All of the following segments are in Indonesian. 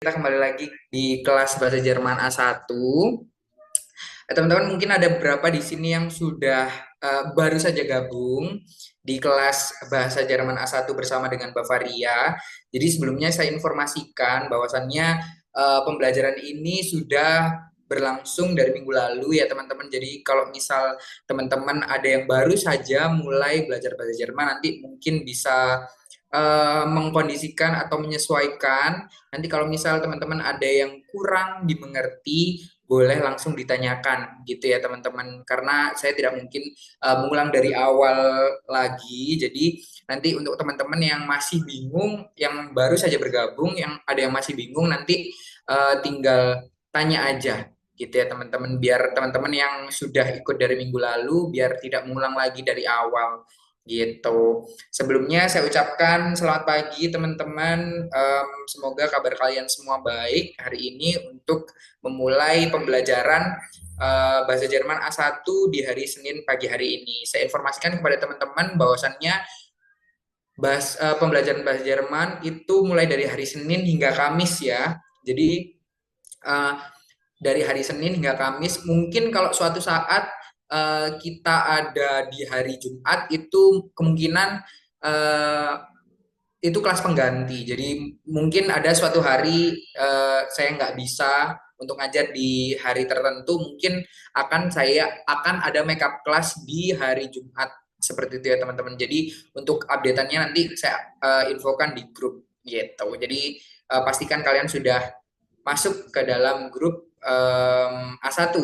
kita kembali lagi di kelas bahasa Jerman A1. Teman-teman mungkin ada beberapa di sini yang sudah baru saja gabung di kelas bahasa Jerman A1 bersama dengan Bavaria. Jadi sebelumnya saya informasikan bahwasannya pembelajaran ini sudah berlangsung dari minggu lalu ya teman-teman. Jadi kalau misal teman-teman ada yang baru saja mulai belajar bahasa Jerman, nanti mungkin bisa mengkondisikan atau menyesuaikan. Nanti kalau misal teman-teman ada yang kurang dimengerti, boleh langsung ditanyakan gitu ya teman-teman, karena saya tidak mungkin mengulang dari awal lagi. Jadi nanti untuk teman-teman yang masih bingung, yang baru saja bergabung, yang ada yang masih bingung, nanti tinggal tanya aja gitu ya teman-teman, biar teman-teman yang sudah ikut dari minggu lalu biar tidak mengulang lagi dari awal gitu. Sebelumnya saya ucapkan selamat pagi teman-teman. Semoga kabar kalian semua baik hari ini untuk memulai pembelajaran bahasa Jerman A1 di hari Senin pagi hari ini. Saya informasikan kepada teman-teman bahwasannya pembelajaran bahasa Jerman itu mulai dari hari Senin hingga Kamis ya. Jadi uh, dari hari Senin hingga Kamis. Mungkin kalau suatu saat kita ada di hari Jumat itu kemungkinan uh, itu kelas pengganti. Jadi mungkin ada suatu hari saya nggak bisa untuk ngajar di hari tertentu. Mungkin saya akan ada makeup kelas di hari Jumat seperti itu ya teman-teman. Jadi untuk updateannya nanti saya infokan di grup gitu. Jadi pastikan kalian sudah masuk ke dalam grup A1.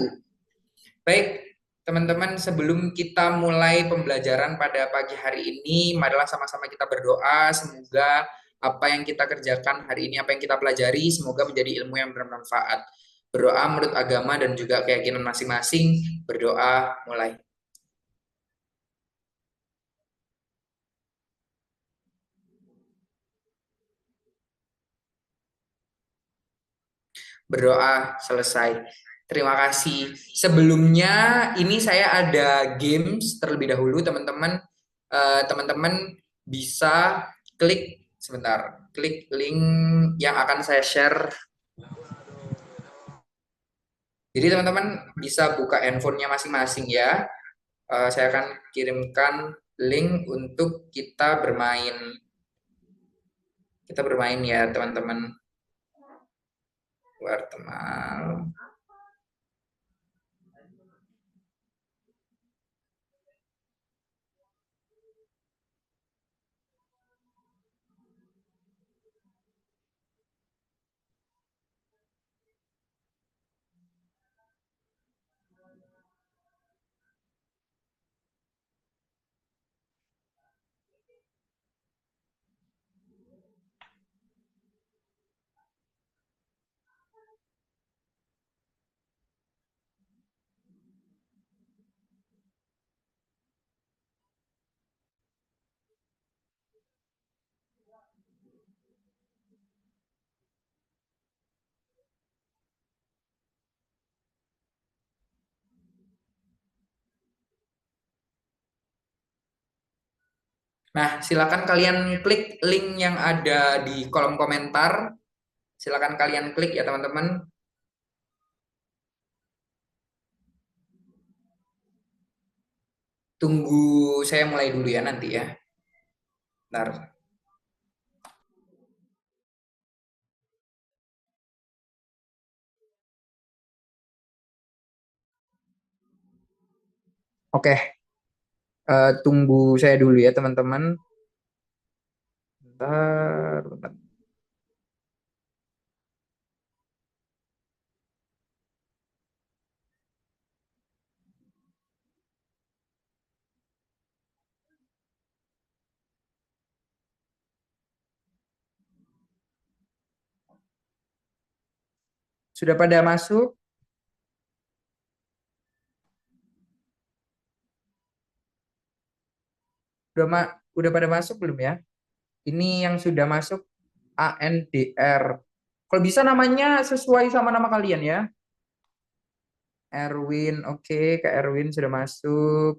Baik, teman-teman, sebelum kita mulai pembelajaran pada pagi hari ini, marilah sama-sama kita berdoa. Semoga apa yang kita kerjakan hari ini, apa yang kita pelajari, semoga menjadi ilmu yang bermanfaat. Berdoa menurut agama dan juga keyakinan masing-masing. Berdoa mulai. Berdoa selesai. Terima kasih. Sebelumnya ini saya ada games terlebih dahulu teman-teman. Teman-teman bisa klik sebentar, klik link yang akan saya share. Jadi teman-teman bisa buka handphonenya masing-masing ya. Saya akan kirimkan link untuk kita bermain ya teman-teman. Wartemal. Nah, silakan kalian klik link yang ada di kolom komentar. Silakan kalian klik ya teman-teman. Tunggu saya mulai dulu ya nanti ya. Bentar. Oke, tunggu saya dulu ya teman-teman. Bentar, bentar. Sudah pada masuk? Udah pada masuk belum ya? Ini yang sudah masuk ANDR. Kalau bisa namanya sesuai sama nama kalian ya. Erwin, oke, Kak Erwin sudah masuk.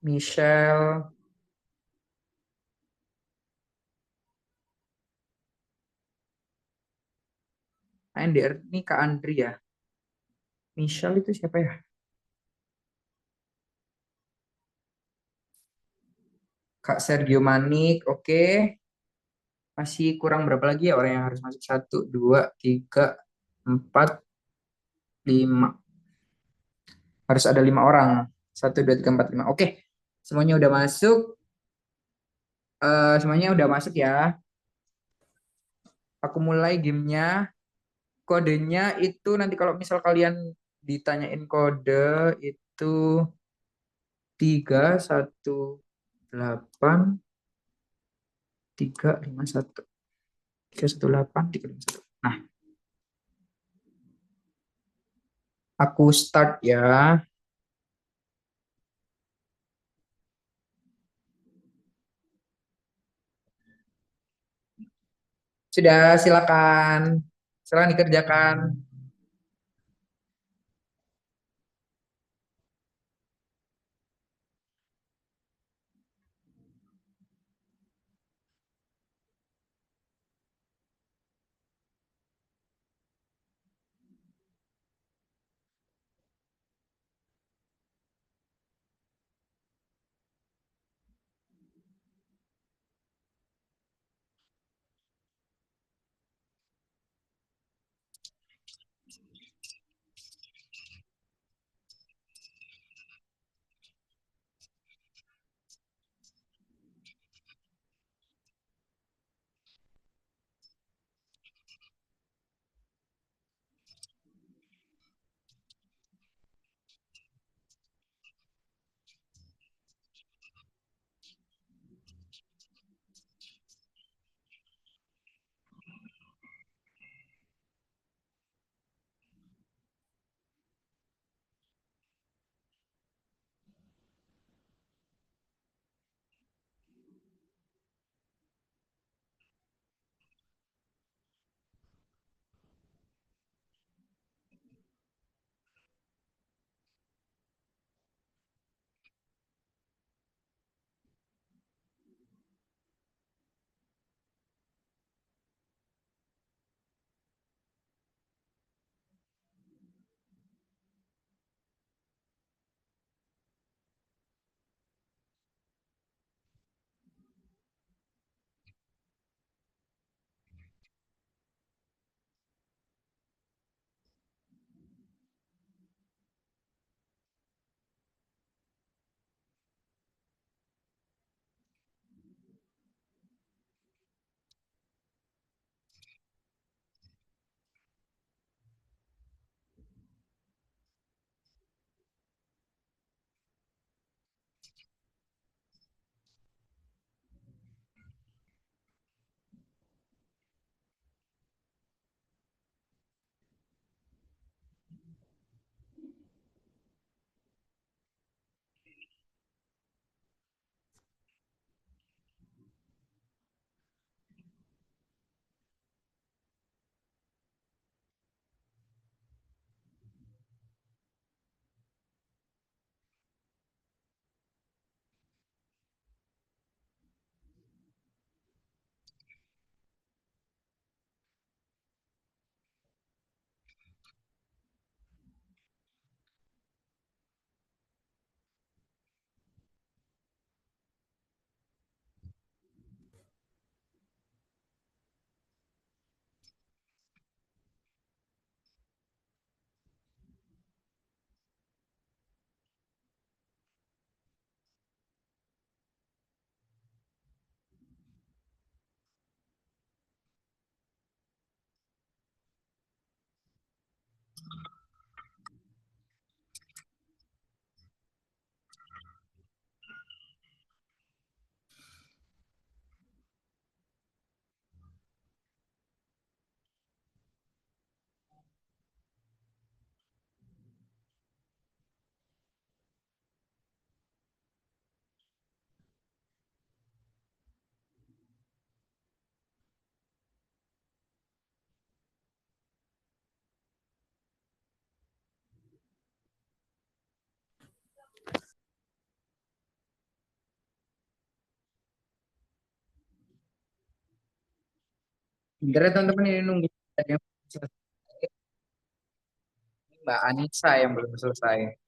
Michelle, ANDR ini Kak Andri ya. Michelle itu siapa ya? Kak Sergio Manik, oke. Masih kurang berapa lagi ya orang yang harus masuk? Satu, dua, tiga, empat, lima. Harus ada 5 orang. Satu, dua, tiga, empat, lima. Oke, semuanya udah masuk. Semuanya udah masuk ya. Aku mulai gamenya. Kodenya itu nanti kalau misal kalian ditanyain kode itu 318 351. 318 351. Nah, aku start ya. Sudah, silakan. Silakan dikerjakan. Bentar ya teman-teman ini nunggu. Ada yang selesai. Mbak Anissa yang belum selesai.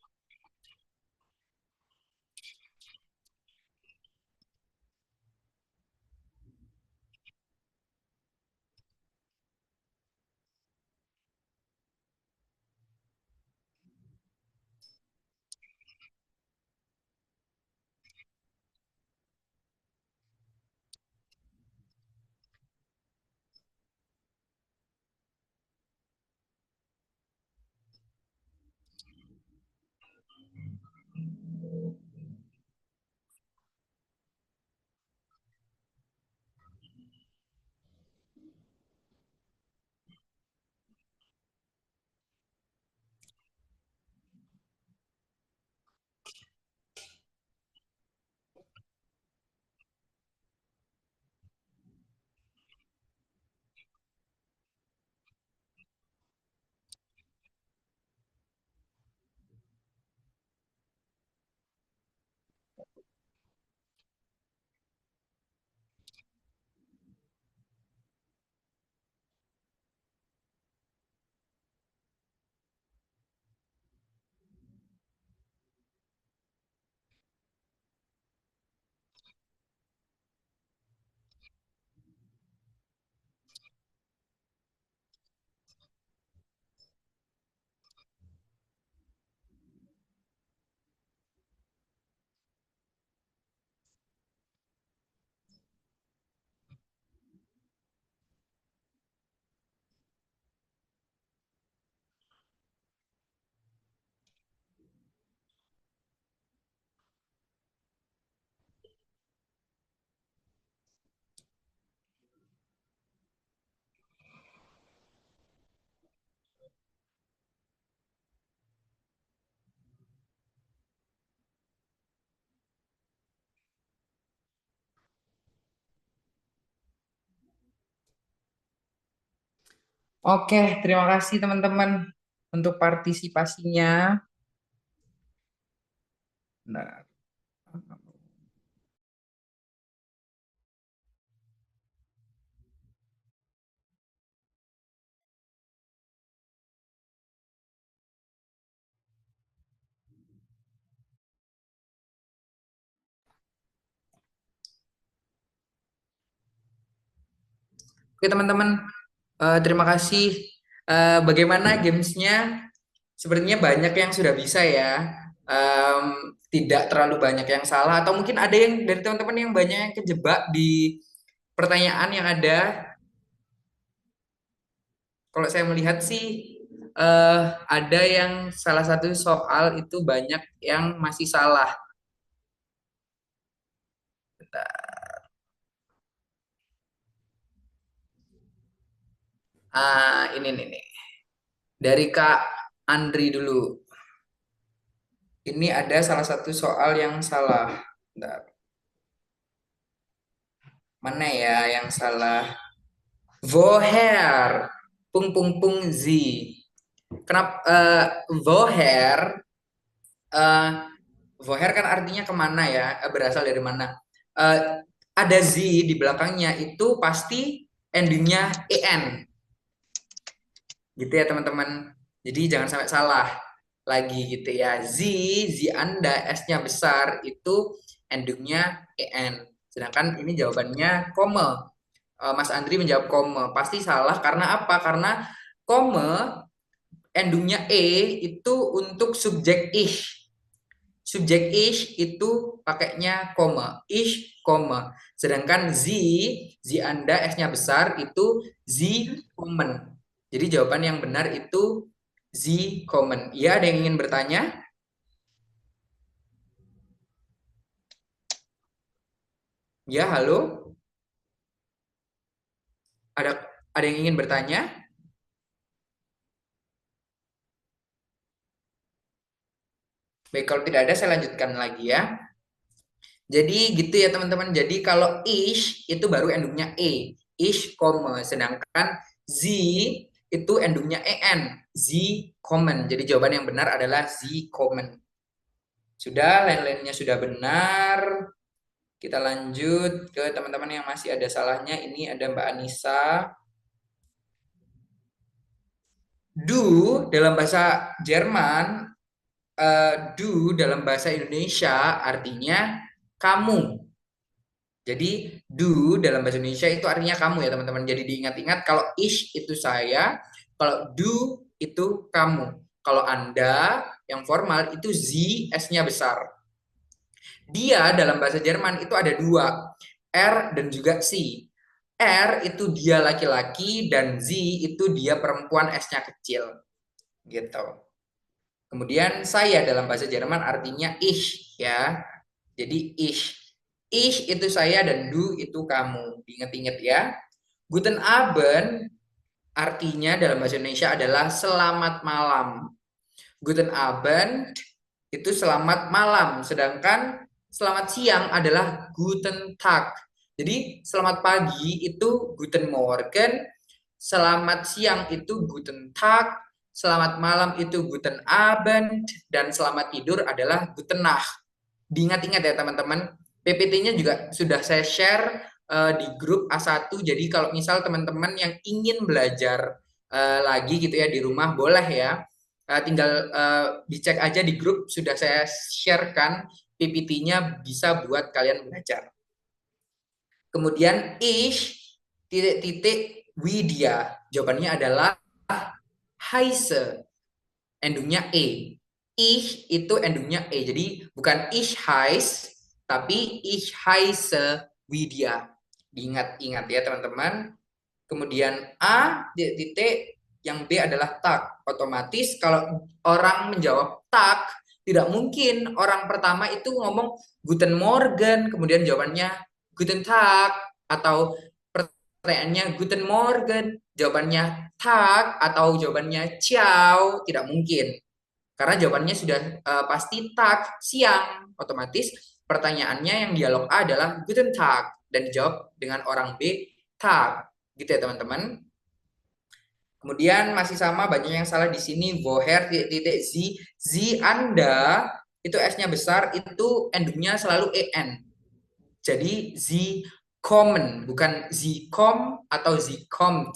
Oke, terima kasih teman-teman untuk partisipasinya. Nah, oke teman-teman, terima kasih. Bagaimana gamesnya? Sepertinya banyak yang sudah bisa ya. Tidak terlalu banyak yang salah, atau mungkin ada yang dari teman-teman yang banyak yang kejebak di pertanyaan yang ada. Kalau saya melihat sih ada yang salah satu soal itu banyak yang masih salah. Ini nih. Dari Kak Andri dulu. Ini ada salah satu soal yang salah. Bentar, mana ya yang salah? Woher, pung pung pung z. Kenapa woher? eh woher kan artinya kemana ya? Berasal dari mana? Eh, ada z di belakangnya itu pasti endingnya en, gitu ya teman-teman. Jadi jangan sampai salah lagi gitu ya. Z Anda S-nya besar itu endingnya en. Sedangkan ini jawabannya koma. Mas Andri menjawab koma. Pasti salah karena apa? Karena koma endingnya itu untuk subjek ich. Subjek ich itu pakainya koma, ich koma. Sedangkan Z Anda S-nya besar itu Z common. Jadi jawaban yang benar itu Z common. Ya, ada yang ingin bertanya? Ya, halo. Ada ada yang ingin bertanya? Baik, kalau tidak ada saya lanjutkan lagi ya. Jadi gitu ya teman-teman. Jadi kalau ish itu baru endingnya e, ish koma. Sedangkan z itu endingnya en, z common. Jadi jawaban yang benar adalah z common. Sudah, lain-lainnya sudah benar. Kita lanjut ke teman-teman yang masih ada salahnya. Ini ada Mbak Anissa. Do dalam bahasa Jerman, do dalam bahasa Indonesia artinya kamu. Jadi do dalam bahasa Indonesia itu artinya kamu ya teman-teman. Jadi diingat-ingat kalau ich itu saya, kalau do itu kamu. Kalau Anda yang formal itu sie, S-nya besar. Dia dalam bahasa Jerman itu ada dua, R dan juga sie. R itu dia laki-laki dan sie itu dia perempuan, S-nya kecil gitu. Kemudian saya dalam bahasa Jerman artinya ich ya. Jadi ich. Ich itu saya dan du itu kamu. Diingat-ingat ya. Guten Abend artinya dalam bahasa Indonesia adalah selamat malam. Guten Abend itu selamat malam. Sedangkan selamat siang adalah Guten Tag. Jadi selamat pagi itu Guten Morgen. Selamat siang itu Guten Tag. Selamat malam itu Guten Abend. Dan selamat tidur adalah Guten Nacht. Diingat-ingat ya teman-teman, PPT-nya juga sudah saya share di grup A1. Jadi kalau misal teman-teman yang ingin belajar lagi gitu ya di rumah boleh ya. Tinggal dicek aja di grup sudah saya sharekan PPT-nya bisa buat kalian belajar. Kemudian titik-titik Widya. Jawabannya adalah Heise. Endungnya E. Ich itu endungnya E. Jadi bukan ich heiß, tapi ich heiße Widya. Diingat-ingat ya teman-teman. Kemudian A titik yang B adalah tak. Otomatis kalau orang menjawab tak, tidak mungkin orang pertama itu ngomong Guten Morgen, kemudian jawabannya Guten Tag, atau pertanyaannya Guten Morgen, jawabannya Tag, atau jawabannya Ciao, tidak mungkin. Karena jawabannya sudah pasti Tag, siang. Otomatis pertanyaannya yang dialog A adalah Guten Tag, dan dijawab dengan orang B, Tag. Gitu ya teman-teman. Kemudian masih sama banyak yang salah di sini. Woher titik Z. Z Anda itu S-nya besar, itu endingnya selalu EN. Jadi Z kommen, bukan Z kom atau Z kommt.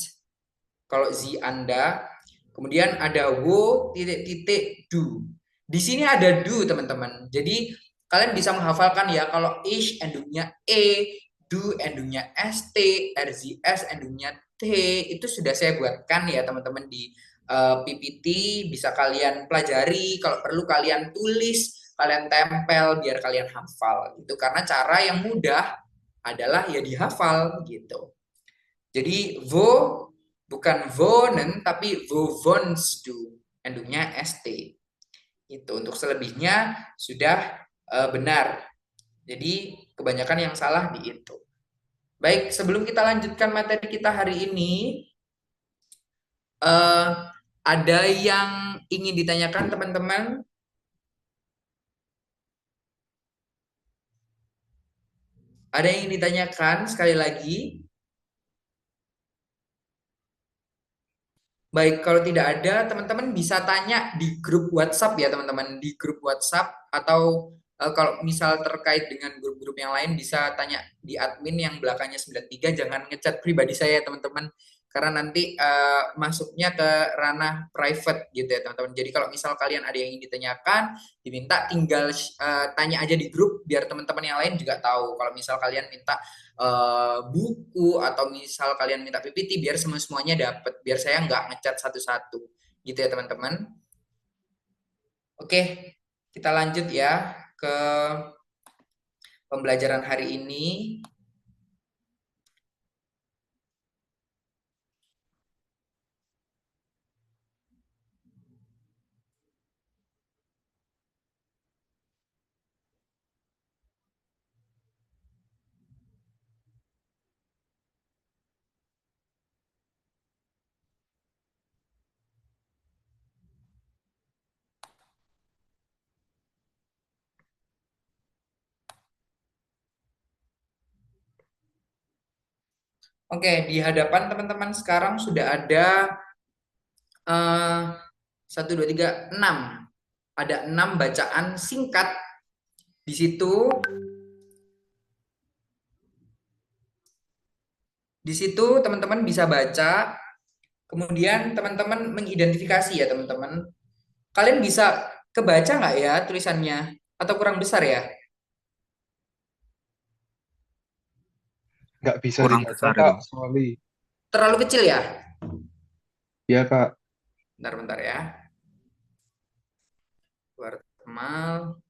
Kalau Z Anda. Kemudian ada wo titik-titik do. Di sini ada do teman-teman. Jadi kalian bisa menghafalkan ya kalau ish endingnya E, do endingnya ST, RZS endingnya T, itu sudah saya buatkan ya teman-teman di PPT, bisa kalian pelajari, kalau perlu kalian tulis, kalian tempel biar kalian hafal gitu. Karena cara yang mudah adalah ya dihafal gitu. Jadi vo bukan wonen tapi wo wons do, endingnya ST. Itu untuk selebihnya sudah benar. Jadi kebanyakan yang salah di itu. Baik, sebelum kita lanjutkan materi kita hari ini, eh, ada yang ingin ditanyakan teman-teman? Ada yang ingin ditanyakan sekali lagi? Baik, kalau tidak ada, teman-teman bisa tanya di grup WhatsApp ya, teman-teman. Di grup WhatsApp atau kalau misal terkait dengan grup-grup yang lain bisa tanya di admin yang belakangnya 93. Jangan ngechat pribadi saya, teman-teman. Karena nanti masuknya ke ranah private gitu ya, teman-teman. Jadi kalau misal kalian ada yang ingin ditanyakan, diminta tinggal tanya aja di grup biar teman-teman yang lain juga tahu. Kalau misal kalian minta buku atau misal kalian minta PPT biar semuanya dapat, biar saya nggak ngecat satu-satu gitu ya teman-teman. Oke, kita lanjut ya ke pembelajaran hari ini. Oke, di hadapan teman-teman sekarang sudah ada 1, 2, 3, 6. Ada 6 bacaan singkat di situ. Di situ teman-teman bisa baca Kemudian teman-teman mengidentifikasi ya teman-teman. Kalian bisa kebaca nggak ya tulisannya? Atau kurang besar ya? Nggak bisa Kurang dibaca besar Kak, itu. sorry. Terlalu kecil ya? Ya Kak, Bentar-bentar ya. Wartemal.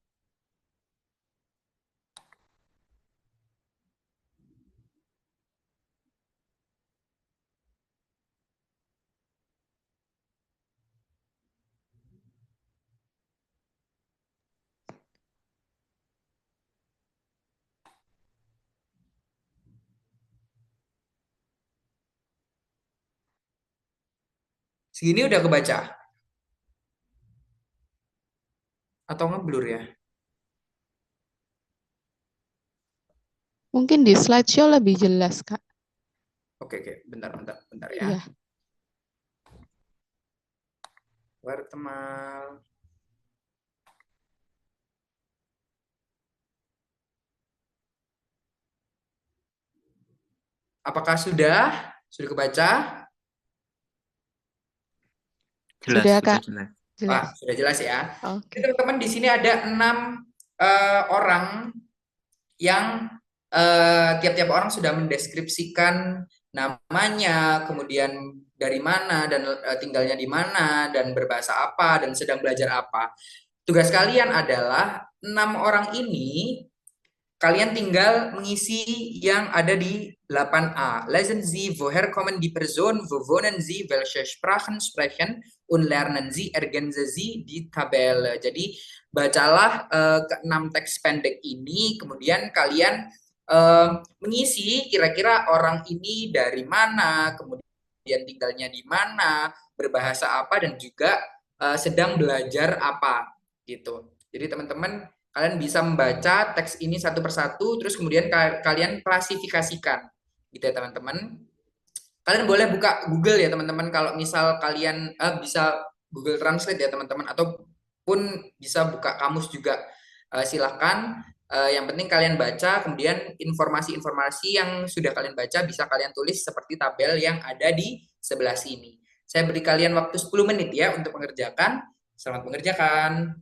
Segini udah kebaca? Atau ngeblur ya? Mungkin di slideshow lebih jelas, Kak. Oke, oke. Bentar, bentar, bentar ya. Iya. Wartemal. Apakah sudah? Sudah kebaca? Jelas, Sudah, sudah Kak. jelas. Jelas. Wah, sudah jelas ya. Jadi Oke. teman-teman di sini ada 6 orang yang tiap-tiap orang sudah mendeskripsikan namanya, kemudian dari mana dan tinggalnya di mana dan berbahasa apa dan sedang belajar apa. Tugas kalian adalah 6 orang ini kalian tinggal mengisi yang ada di 8a. Lesen Sie, woher kommen die Personen, wo wohnen Sie, welche Sprachen sprechen, und lernen Sie, ergänzen Sie die Tabelle. Jadi bacalah keenam teks pendek ini, kemudian kalian mengisi kira-kira orang ini dari mana, kemudian tinggalnya di mana, berbahasa apa, dan juga sedang belajar apa gitu. Jadi teman-teman kalian bisa membaca teks ini satu persatu, terus kemudian kalian klasifikasikan, gitu ya teman-teman. Kalian boleh buka Google ya teman-teman, kalau misal kalian bisa Google Translate ya teman-teman, ataupun bisa buka kamus juga. Silahkan. Yang penting kalian baca, kemudian informasi-informasi yang sudah kalian baca bisa kalian tulis seperti tabel yang ada di sebelah sini. Saya beri kalian waktu 10 menit ya untuk mengerjakan. Selamat mengerjakan.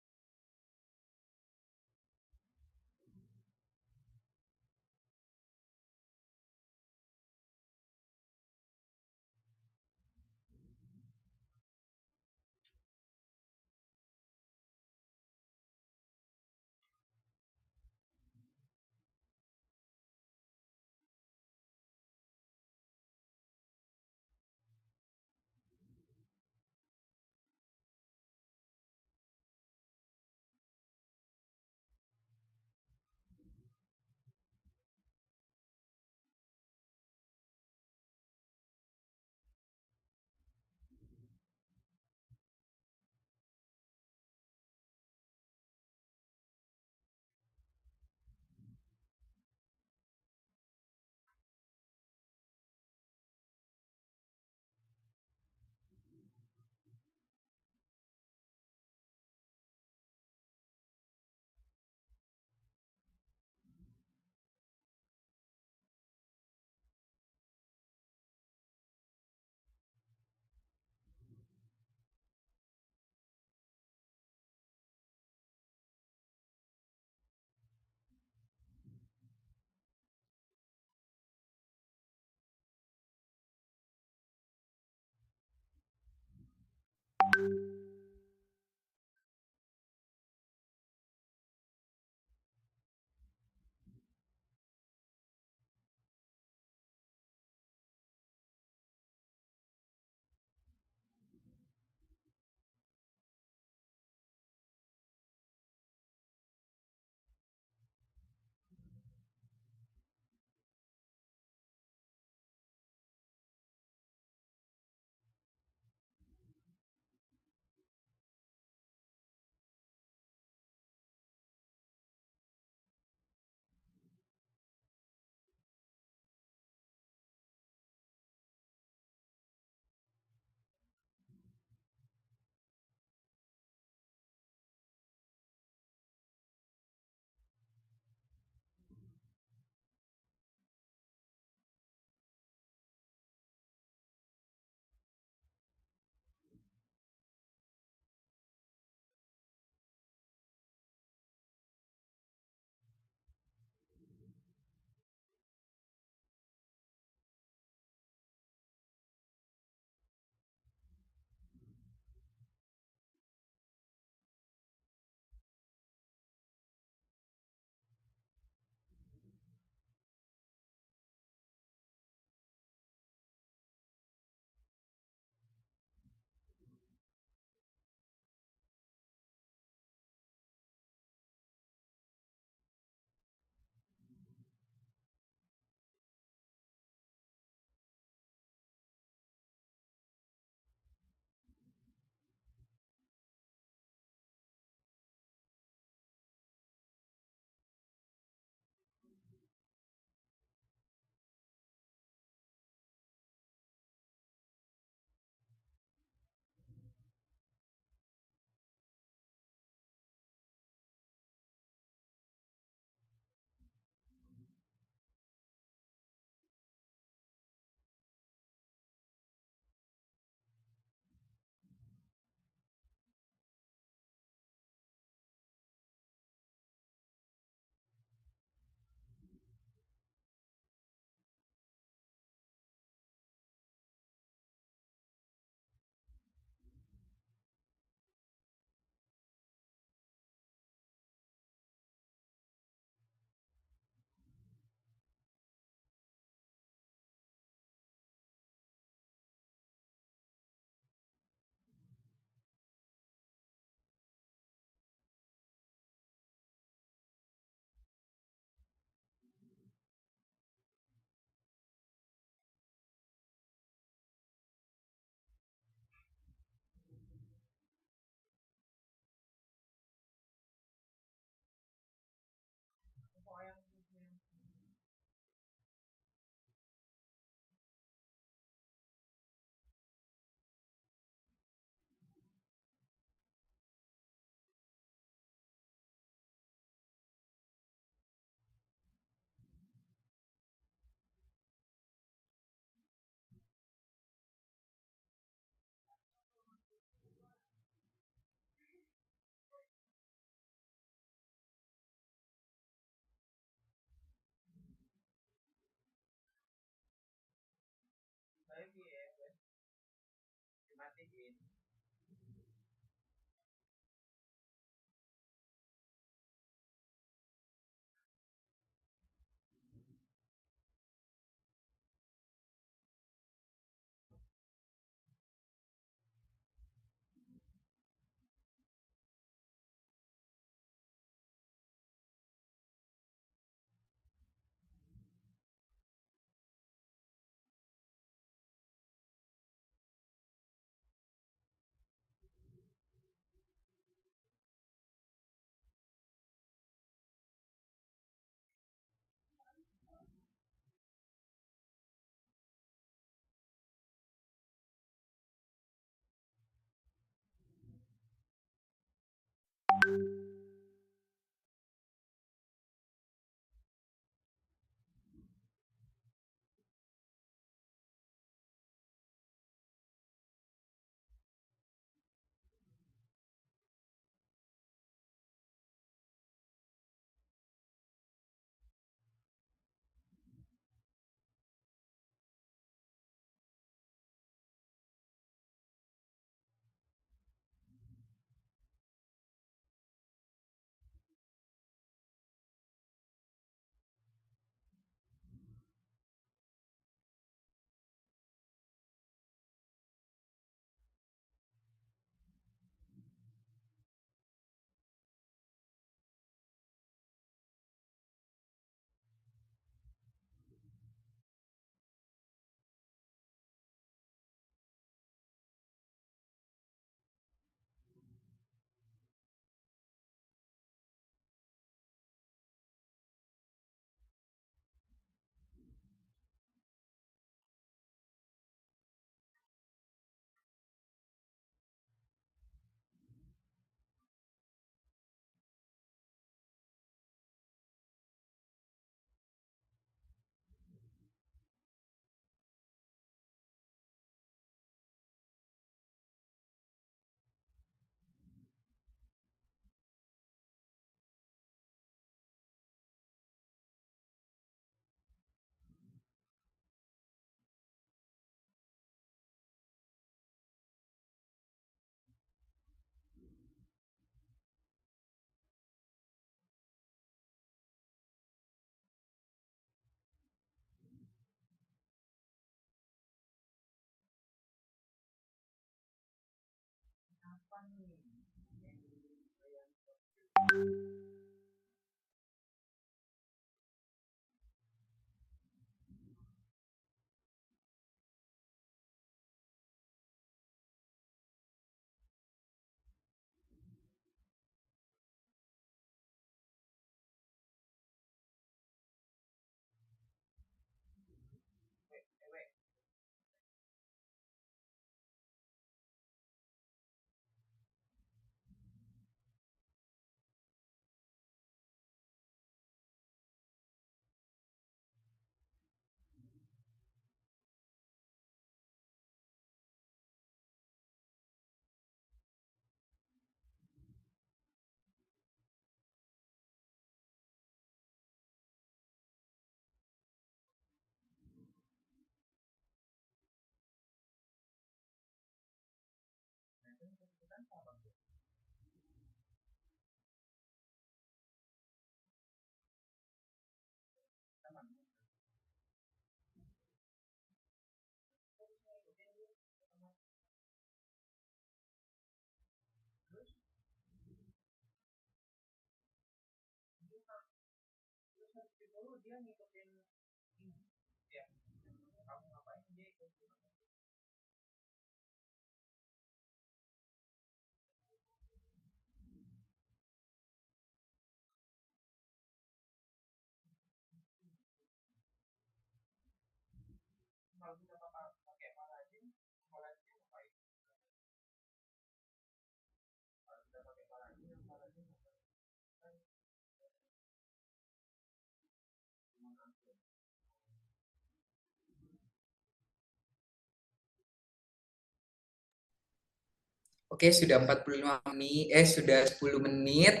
Oke, sudah 45 menit, sudah 10 menit.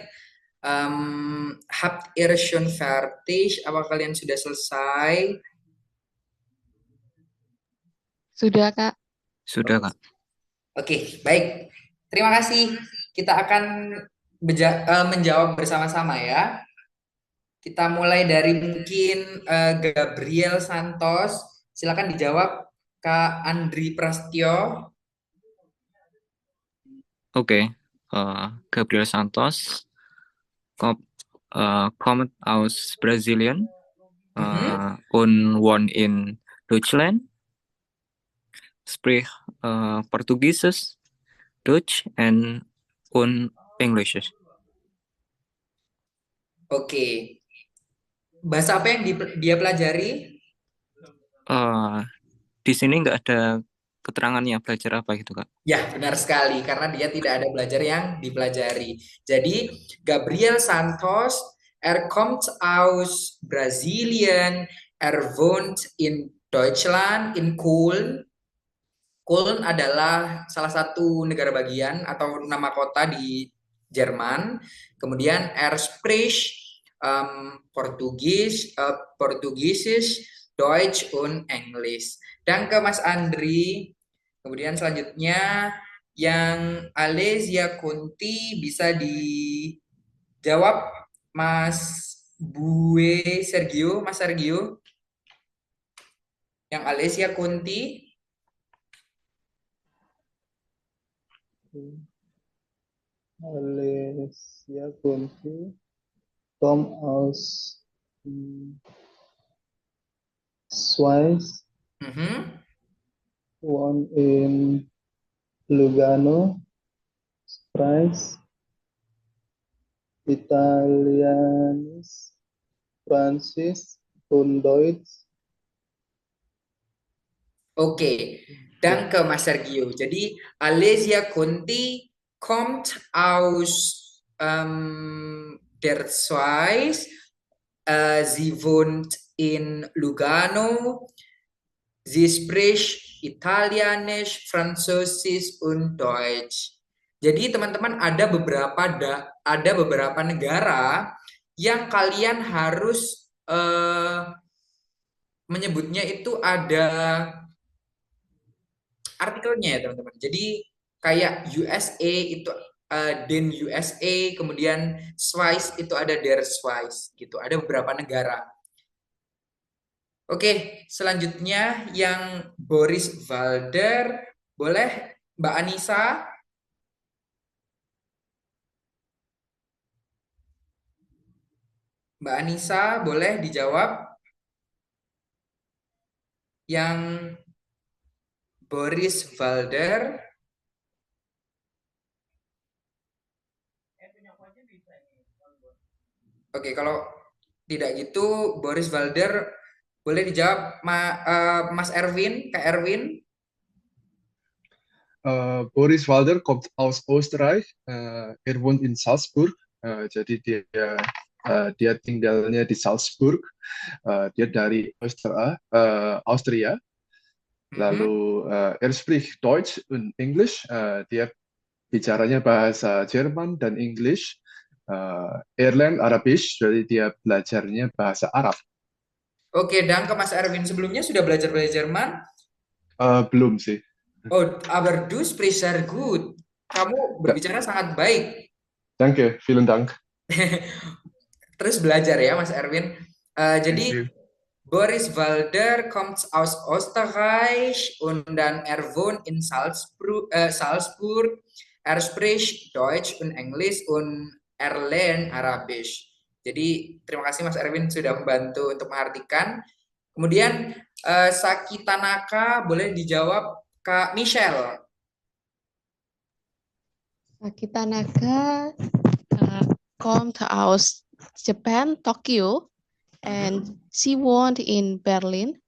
Habt ihr schon fertig? Apa kalian sudah selesai? Sudah, Kak. Sudah, Kak. Oke, baik. Terima kasih. Kita akan menjawab bersama-sama ya. Kita mulai dari mungkin Gabriel Santos. Silakan dijawab Kak Andri Prastyo. Oke. Gabriel Santos. Kommt aus Brasilien. Und wohnt in Deutschland. Spricht Portugiesisch, Dutch, and English. Oke. Bahasa apa yang dia pelajari? Di sini nggak ada keterangannya belajar apa gitu, Kak. Ya, benar sekali. Karena dia tidak ada belajar yang dipelajari. Jadi, Gabriel Santos, kommt aus Brasilien, wohnt in Deutschland, in Köln. Köln adalah salah satu negara bagian atau nama kota di Jerman. Kemudian spricht Portugiesisch, Deutsch, und Englisch. Dan ke Mas Andri. Kemudian selanjutnya yang Alesia Kunti bisa dijawab Mas Sergio. Yang Alesia Kunti. Alesia Kunti kommt aus Schweiz, wohnt in Lugano, Schweiz, Italianisch, Prancis, und Deutsch. Oke, dan ke Mas Sergio. Jadi Alesia Conti kommt aus der Schweiz. Sie wohnt in Lugano. Sie spricht Italienisch, Französisch, und Deutsch. Jadi teman-teman ada beberapa negara yang kalian harus menyebutnya itu ada artikelnya ya teman-teman. Jadi kayak USA itu den USA, kemudian Swiss itu ada der Swiss gitu. Ada beberapa negara. Oke, selanjutnya yang Boris Walder, boleh Mbak Anissa? Mbak Anissa boleh dijawab. Yang Boris Valder. Oke, kalau tidak gitu Boris Valder boleh dijawab Mas Erwin, Kak Erwin. Boris Walder kommt aus Österreich. Er wohnt in Salzburg. Jadi dia tinggalnya di Salzburg. Dia dari Austria. Mhm. Lalu er spricht Deutsch und Englisch. Dia bicaranya bahasa Jerman dan English. Er lernt Arabisch, jadi dia belajarnya bahasa Arab. Oke, dan ke Mas Erwin sebelumnya sudah belajar bahasa Jerman. Belum sih. Oh, aber du sprichst sehr gut. Kamu Da- berbicara sangat baik. Danke, vielen Dank. Terus belajar ya, Mas Erwin. Thank Jadi you. Boris Walder kommt aus Österreich und dann er wohnt in Salzburg. Er spricht Deutsch und Englisch und er lernt Arabisch. Jadi terima kasih Mas Erwin sudah membantu untuk mengartikan. Kemudian Saki Tanaka boleh dijawab Kak Michelle. Saki Tanaka kommt aus Japan, Tokyo, and she worked in Berlin.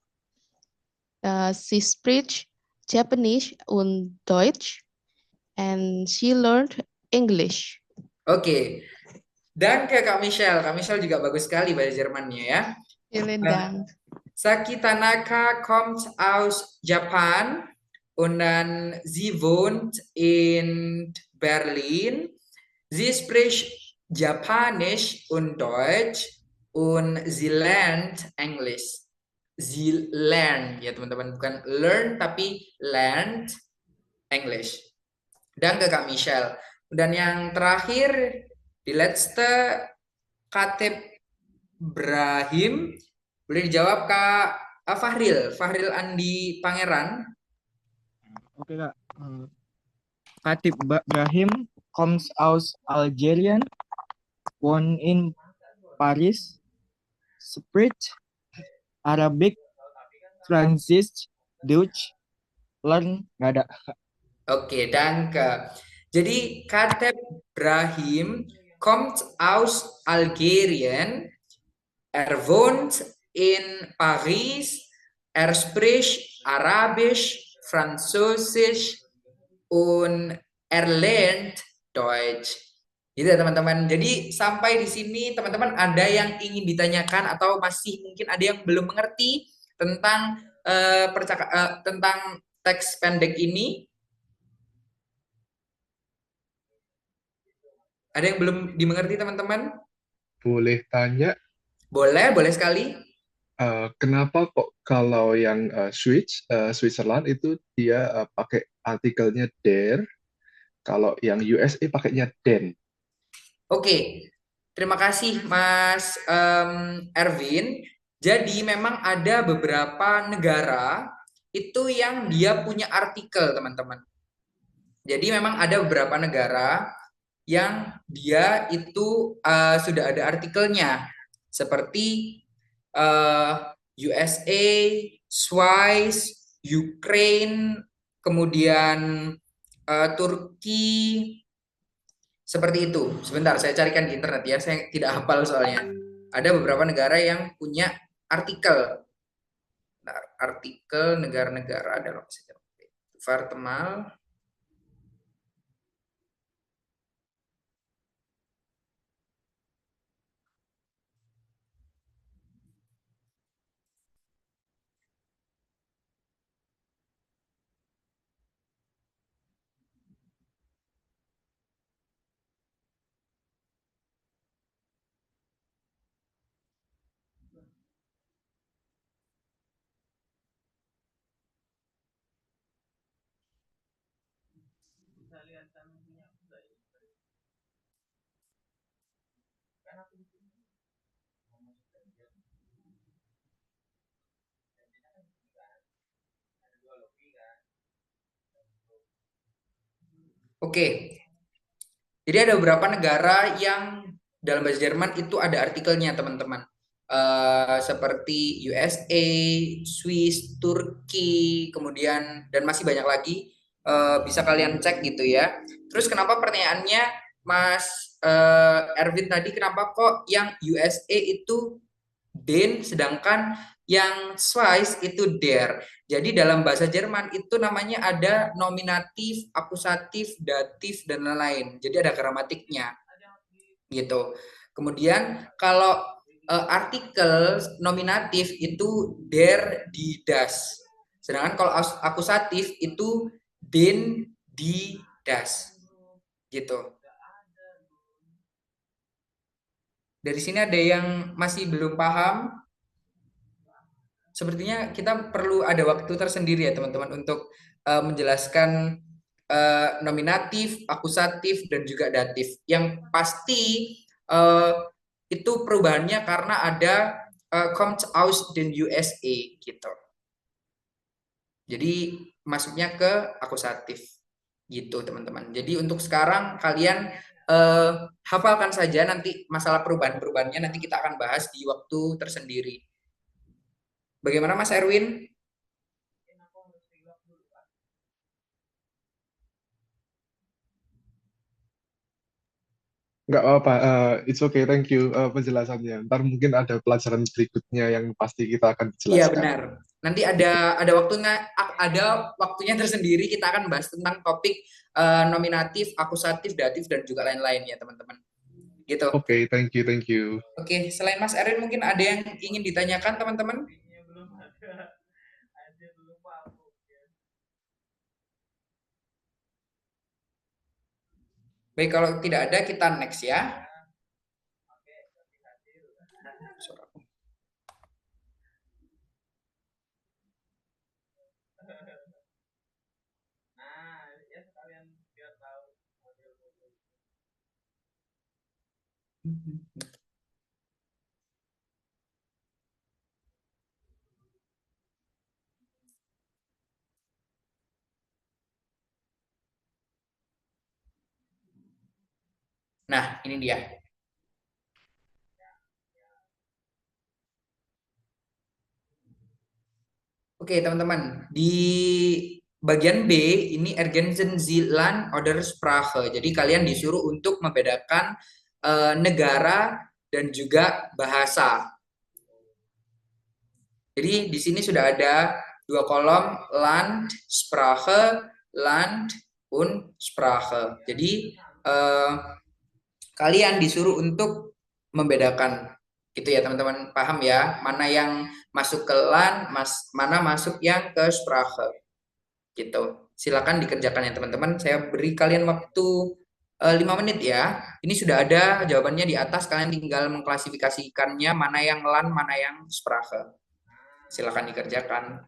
She speaks Japanese und Deutsch, and she learned English. Oke. Dan ke Kak Michelle. Kak Michelle juga bagus sekali bahasa Jermannya ya. Vielen Äh, Dank. Saki Tanaka kommt aus Japan und dann sie wohnt in Berlin. Sie spricht Japanisch und Deutsch und sie lernt Englisch. Sie lernt ya teman-teman, bukan learn tapi learned English. Dan ke Kak Michelle. Dan yang terakhir di letzte Katib Brahim. Boleh dijawab Kak Fahril, Fahril Andi Pangeran. Oke Kak. Khatib Brahim comes aus Algerian, born in Paris, spricht Arabic, Francis, Dutch, learn nggak ada. Oke, danke. Jadi Katib Brahim kommt aus Algerien. Er wohnt in Paris. Er spricht Arabisch, Französisch und er lernt Deutsch. Gitu ya teman-teman. Jadi sampai di sini teman-teman ada yang ingin ditanyakan atau masih mungkin ada yang belum mengerti tentang tentang teks pendek ini? Ada yang belum dimengerti teman-teman? Boleh tanya, Boleh, boleh sekali. kenapa kok kalau yang Switzerland itu dia pakai artikelnya der, kalau yang USA pakainya den? Oke, terima kasih Mas Erwin. Jadi memang ada beberapa negara itu yang dia punya artikel teman-teman. Jadi memang ada beberapa negara yang dia itu sudah ada artikelnya, seperti USA, Swiss, Ukraine, kemudian Turki, seperti itu. Sebentar, saya carikan di internet ya, saya tidak hafal soalnya. Ada beberapa negara yang punya artikel. Nah, artikel negara-negara dalam sejarah. Vartemal. Oke, jadi ada beberapa negara yang dalam bahasa Jerman itu ada artikelnya teman-teman. Seperti USA, Swiss, Turki, kemudian dan masih banyak lagi. Bisa kalian cek gitu ya. Terus kenapa pertanyaannya Mas Erwin tadi kenapa kok yang USA itu den sedangkan yang Swiss itu der. Jadi dalam bahasa Jerman itu namanya ada nominatif, akusatif, datif dan lain-lain. Jadi ada gramatiknya gitu. Kemudian kalau artikel nominatif itu der, die, das. Sedangkan kalau akusatif itu den, die, das. Gitu. Dari sini ada yang masih belum paham? Sepertinya kita perlu ada waktu tersendiri ya teman-teman untuk menjelaskan nominatif, akusatif, dan juga datif. Yang pasti uh, itu perubahannya karena ada kommt aus den USA gitu. Jadi masuknya ke akusatif gitu teman-teman. Jadi untuk sekarang kalian hafalkan saja, nanti masalah perubahan-perubahannya nanti kita akan bahas di waktu tersendiri. Bagaimana Mas Erwin? Nggak apa-apa, it's okay, thank you penjelasannya. Ntar mungkin ada pelajaran berikutnya yang pasti kita akan Iya jelaskan. benar. Nanti ada waktunya tersendiri kita akan bahas tentang topik nominatif, akusatif, datif dan juga lain-lain ya teman-teman. Gitu. Oke, thank you, thank you. Oke, selain Mas Erin mungkin ada yang ingin ditanyakan teman-teman? Baik, kalau tidak ada kita next ya. Nah, ini dia. Oke, teman-teman. Di bagian B ini Ergänzen Sie Land oder Sprache. Jadi kalian disuruh untuk membedakan negara dan juga bahasa. Jadi di sini sudah ada dua kolom Land, Sprache, Land, und Sprache. Jadi kalian disuruh untuk membedakan gitu ya teman-teman, paham ya mana yang masuk ke Land, mana masuk yang ke Sprache gitu. Silakan dikerjakan ya teman-teman. Saya beri kalian waktu 5 menit ya. Ini sudah ada jawabannya di atas, kalian tinggal mengklasifikasikannya mana yang Land, mana yang Sprache. Silakan dikerjakan.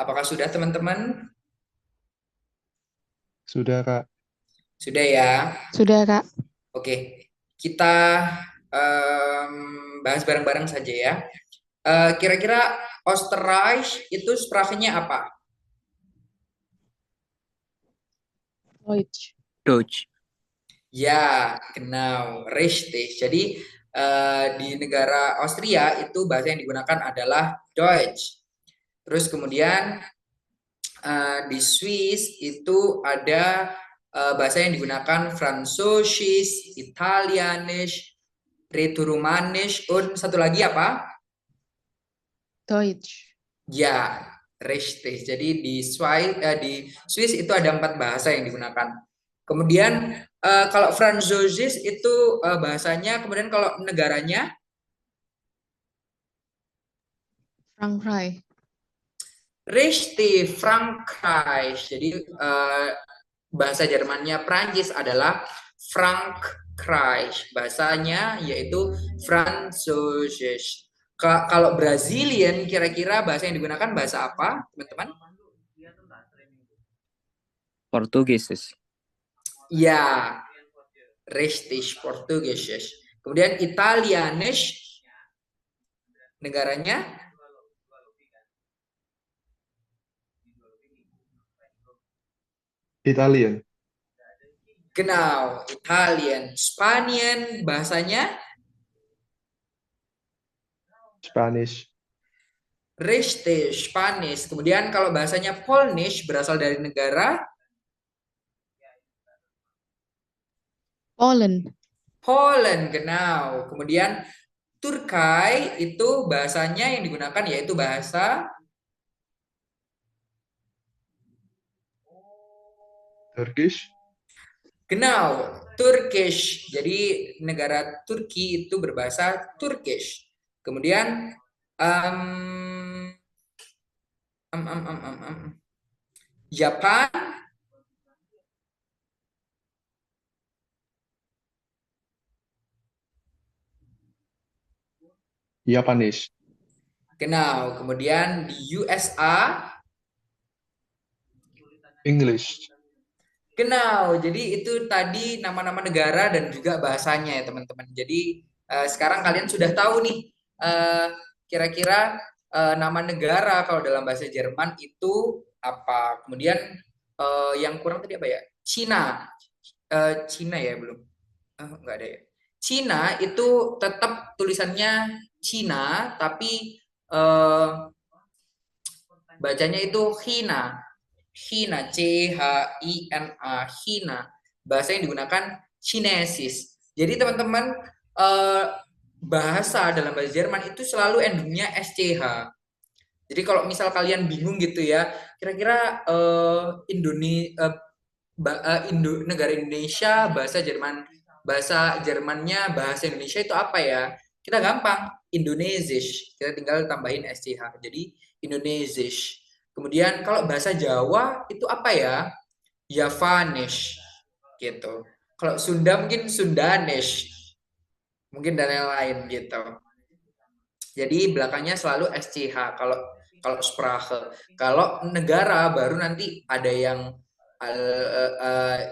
Apakah sudah teman-teman? Sudah, Kak. Sudah ya. Sudah, Kak. Oke, kita bahas bareng-bareng saja ya. Kira-kira Oostenrijk itu sprachnya apa? Deutsch. Deutsch. Ya, genau, richtig. Jadi di negara Austria itu bahasa yang digunakan adalah Deutsch. Terus kemudian di Swiss itu ada bahasa yang digunakan Französisch, Italianisch, Rätoromanisch, dan satu lagi apa? Deutsch. Ya, richtig. Jadi di Swiss itu ada 4 bahasa yang digunakan. Kemudian kalau Französisch itu bahasanya, kemudian kalau negaranya Frankreich. Richtig, Frankreich. Jadi bahasa Jermannya Prancis adalah Frankreich. Bahasanya yaitu Französisch. Kalau Brazilian kira-kira bahasa yang digunakan bahasa apa, teman-teman? Portugis. Ya, richtig, Portugiesisch. Kemudian Italianisch negaranya Italian, genau, Italian. Spanian bahasanya Spanish, richtig, Spanish. Kemudian kalau bahasanya Polnish berasal dari negara Poland. Poland, genau. Kemudian Turkai itu bahasanya yang digunakan yaitu bahasa Turkish, genau, Turkish. Jadi negara Turki itu berbahasa Turkish. Kemudian em, Japan, Japanese, genau. Kemudian di USA, English. genau. Jadi itu tadi nama-nama negara dan juga bahasanya ya teman-teman. Jadi sekarang kalian sudah tahu nih kira-kira nama negara kalau dalam bahasa Jerman itu apa. Kemudian yang kurang tadi apa ya? Cina. Cina ya belum. Enggak ada ya. Cina itu tetap tulisannya Cina tapi bacanya itu Hina. Hina, China, Hina. Bahasa yang digunakan Chinesis. Jadi teman-teman bahasa dalam bahasa Jerman itu selalu endingnya SCH. Jadi kalau misal kalian bingung gitu ya, kira-kira negara Indonesia bahasa Jermannya bahasa Indonesia itu apa ya? Kita gampang, Indonesisch. Kita tinggal tambahin SCH. Jadi Indonesisch. Kemudian kalau bahasa Jawa itu apa ya? Javanisch gitu. Kalau Sunda mungkin Sundanesh. Mungkin dan lain-lain gitu. Jadi belakangnya selalu SCH kalau Sprache. Kalau negara baru nanti ada yang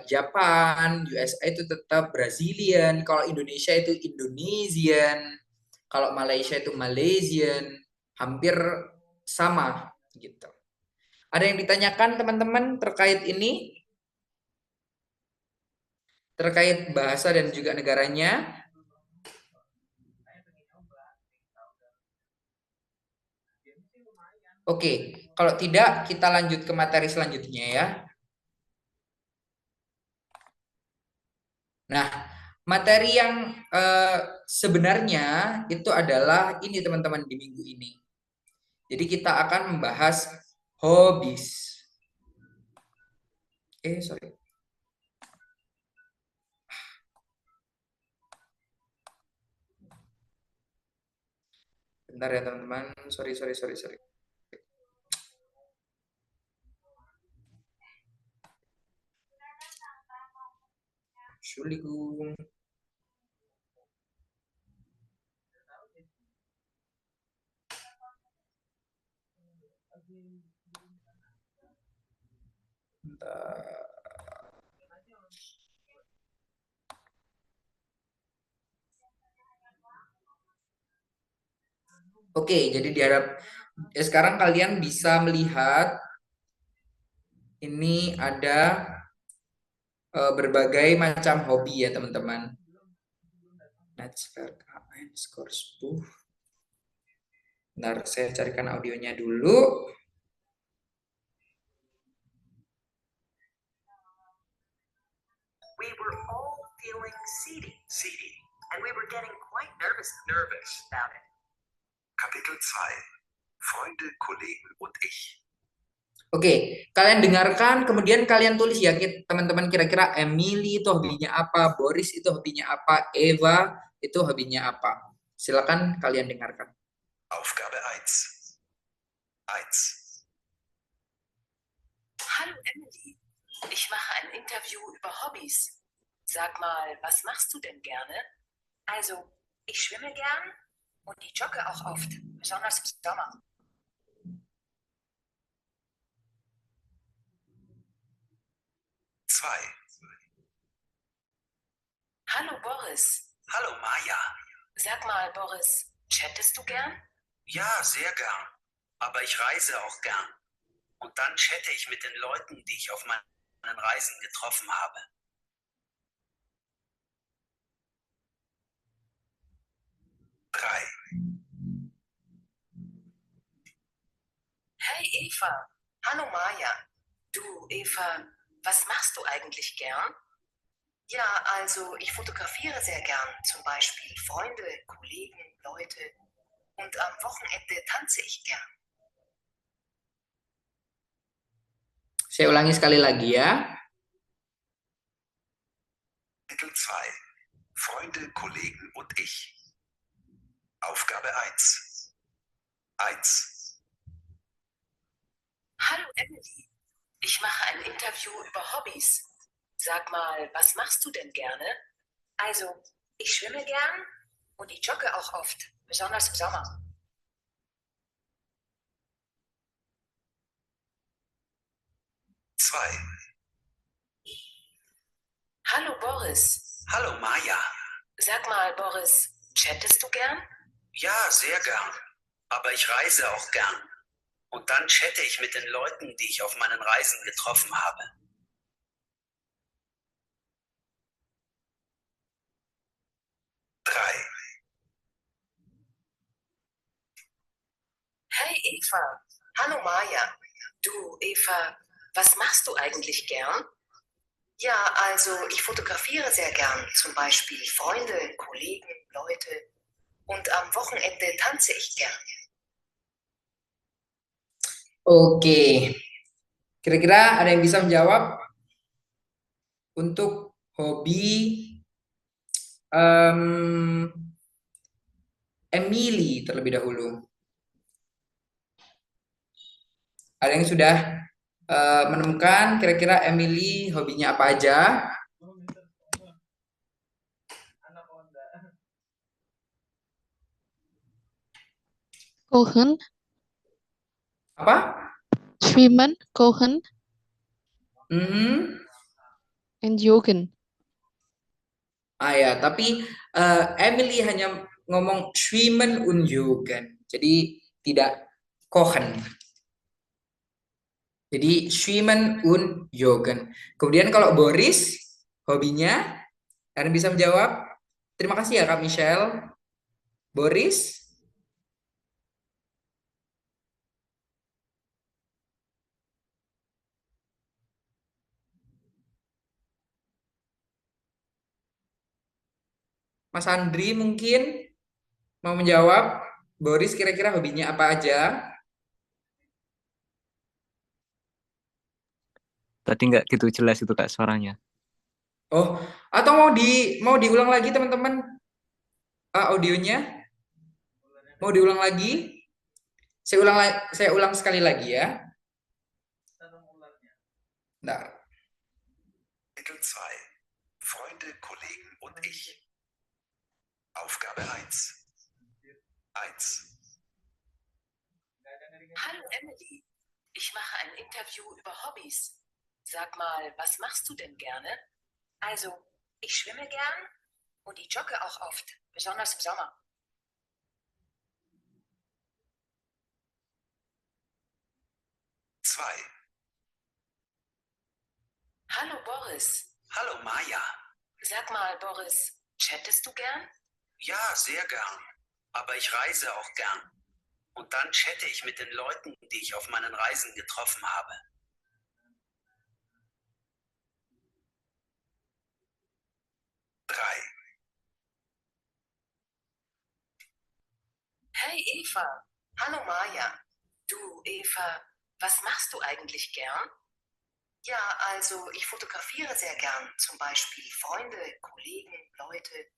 Japan, USA itu tetap Brazilian, kalau Indonesia itu Indonesian, kalau Malaysia itu Malaysian, hampir sama gitu. Ada yang ditanyakan teman-teman terkait ini? Terkait bahasa dan juga negaranya? Oke, kalau tidak kita lanjut ke materi selanjutnya ya. Nah, materi yang sebenarnya itu adalah ini teman-teman di minggu ini. Jadi kita akan membahas hobbies. Sorry. Bentar ya teman-teman. Sorry. Entschuldigung. Bentar. Oke, jadi sekarang kalian bisa melihat ini ada berbagai macam hobi ya teman-teman. Netzwerk AN Scoresbuch. Bentar, saya carikan audionya dulu. We were all feeling seedy, and we were getting quite nervous about it. Kapitel 2. Freunde, Kollegen und ich. Oke, kalian dengarkan, kemudian kalian tulis ya teman-teman kira-kira Emily itu hobinya apa, Boris itu hobinya apa, Eva itu hobinya apa. Silakan kalian dengarkan. Aufgabe 1. 1. Hallo Emily, ich mache ein Interview über Hobbys. Sag mal, was machst du denn gerne? Also, ich schwimme gern und ich jogge auch oft, besonders im Sommer. 2. Hallo Boris, Hallo Maja. sag mal Boris, chattest du gern? Ja, sehr gern. Aber ich reise auch gern. Und dann chatte ich mit den Leuten, die ich auf meinen Reisen getroffen habe. 3. Hey Eva, hallo Maja. Du Eva, was machst du eigentlich gern? Ja, also ich fotografiere sehr gern, zum Beispiel Freunde, Kollegen, Leute. Und am Wochenende tanze ich gern. Saya ulangi sekali lagi ya. Kapitel 2. Freunde, Kollegen und ich. Aufgabe 1. 1. Hallo Emily, ich mache ein Interview über Hobbys. Sag mal, was machst du denn gerne? Also, ich schwimme gern und ich jogge auch oft, besonders im Sommer. 2. Hallo Boris, Hallo Maja. sag mal Boris, chattest du gern? Ja, sehr gern. Aber ich reise auch gern. Und dann chatte ich mit den Leuten, die ich auf meinen Reisen getroffen habe. 3. Hey Eva, hallo Maja. Du Eva, was machst du eigentlich gern? Ja, also ich fotografiere sehr gern, zum Beispiel Freunde, Kollegen, Leute. Und am Wochenende tanze ich gern. Oke, kira-kira ada yang bisa menjawab untuk hobi em, Emily terlebih dahulu? Ada yang sudah menemukan kira-kira Emily hobinya apa aja? Kochen, Apa? schwimmen, kochen, Hmm. and joggen. Ah ya, tapi Emily hanya ngomong schwimmen und joggen. Jadi tidak kochen. Jadi schwimmen und joggen. Kemudian kalau Boris, hobinya, kalian bisa menjawab? Terima kasih ya Kak Michelle. Boris? Mas Andri mungkin mau menjawab? Boris kira-kira hobinya apa aja? Tadi nggak gitu jelas itu Kak suaranya. Oh, atau mau diulang lagi teman-teman audionya? Mau diulang lagi? Saya ulang sekali lagi ya. Bentar. Kapitel 2. Freunde, Kollegen und ich. Aufgabe 1. 1. Hallo Emily, ich mache ein Interview über Hobbys. Sag mal, was machst du denn gerne? Also, ich schwimme gern und ich jogge auch oft, besonders im Sommer. 2. Hallo Boris, Hallo Maja. sag mal Boris, chattest du gern? Ja, sehr gern. Aber ich reise auch gern. Und dann chatte ich mit den Leuten, die ich auf meinen Reisen getroffen habe. 3. Hey Eva, hallo Maja. Du Eva, was machst du eigentlich gern? Ja, also ich fotografiere sehr gern, zum Beispiel Freunde, Kollegen, Leute.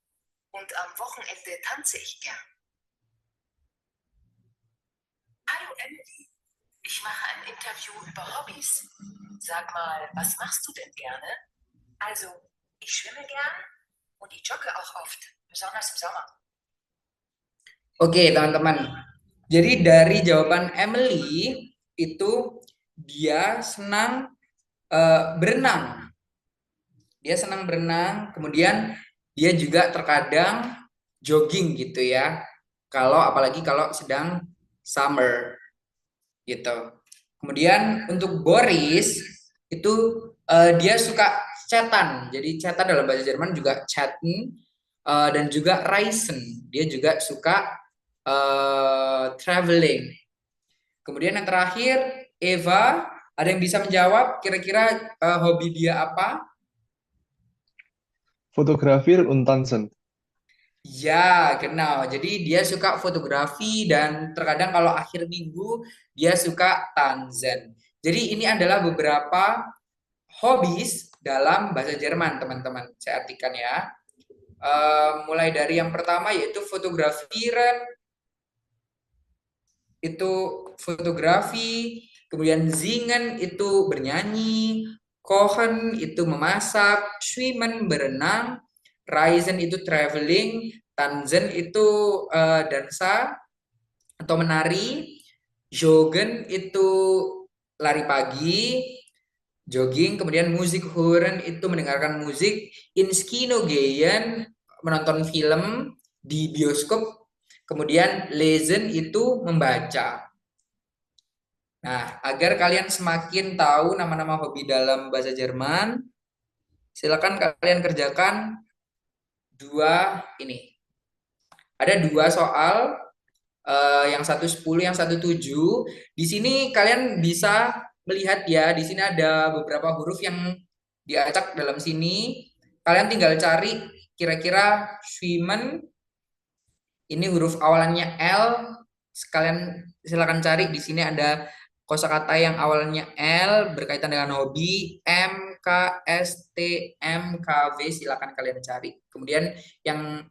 Und am Wochenende tanze ich gern. Hallo Emily, ich Ich mache ein Interview über Hobbys. Sag mal, was machst du denn gerne? Also, ich schwimme gern und ich jogge auch oft, besonders im Sommer. Oke, teman-teman. Jadi dari jawaban Emily itu dia senang berenang. Dia senang berenang, kemudian dia juga terkadang jogging gitu ya. Apalagi kalau sedang summer gitu. Kemudian untuk Boris itu dia suka chatan. Jadi chatan dalam bahasa Jerman juga chatten dan juga reisen. Dia juga suka traveling. Kemudian yang terakhir Eva, ada yang bisa menjawab kira-kira hobi dia apa? Fotografieren und tanzen. Ya, genau. Jadi dia suka fotografi dan terkadang kalau akhir minggu dia suka tanzen. Jadi ini adalah beberapa hobbies dalam bahasa Jerman, teman-teman. Saya artikan ya. Mulai dari yang pertama yaitu fotografieren, itu fotografi, kemudian singen itu bernyanyi, kochen itu memasak, schwimmen berenang, reisen itu traveling, tanzen itu dansa atau menari, joggen itu lari pagi, jogging, kemudian musik hören itu mendengarkan musik, ins Kino gehen menonton film di bioskop, kemudian lesen itu membaca. Nah, agar kalian semakin tahu nama-nama hobi dalam bahasa Jerman, silakan kalian kerjakan dua ini. Ada dua soal, yang satu 10, yang satu 7. Di sini kalian bisa melihat ya, di sini ada beberapa huruf yang diacak dalam sini. Kalian tinggal cari kira-kira schwimmen, ini huruf awalannya L. Kalian silakan cari di sini ada kosakata yang awalnya L berkaitan dengan hobi, M, K, S, T, M, K, V, silakan kalian cari. Kemudian yang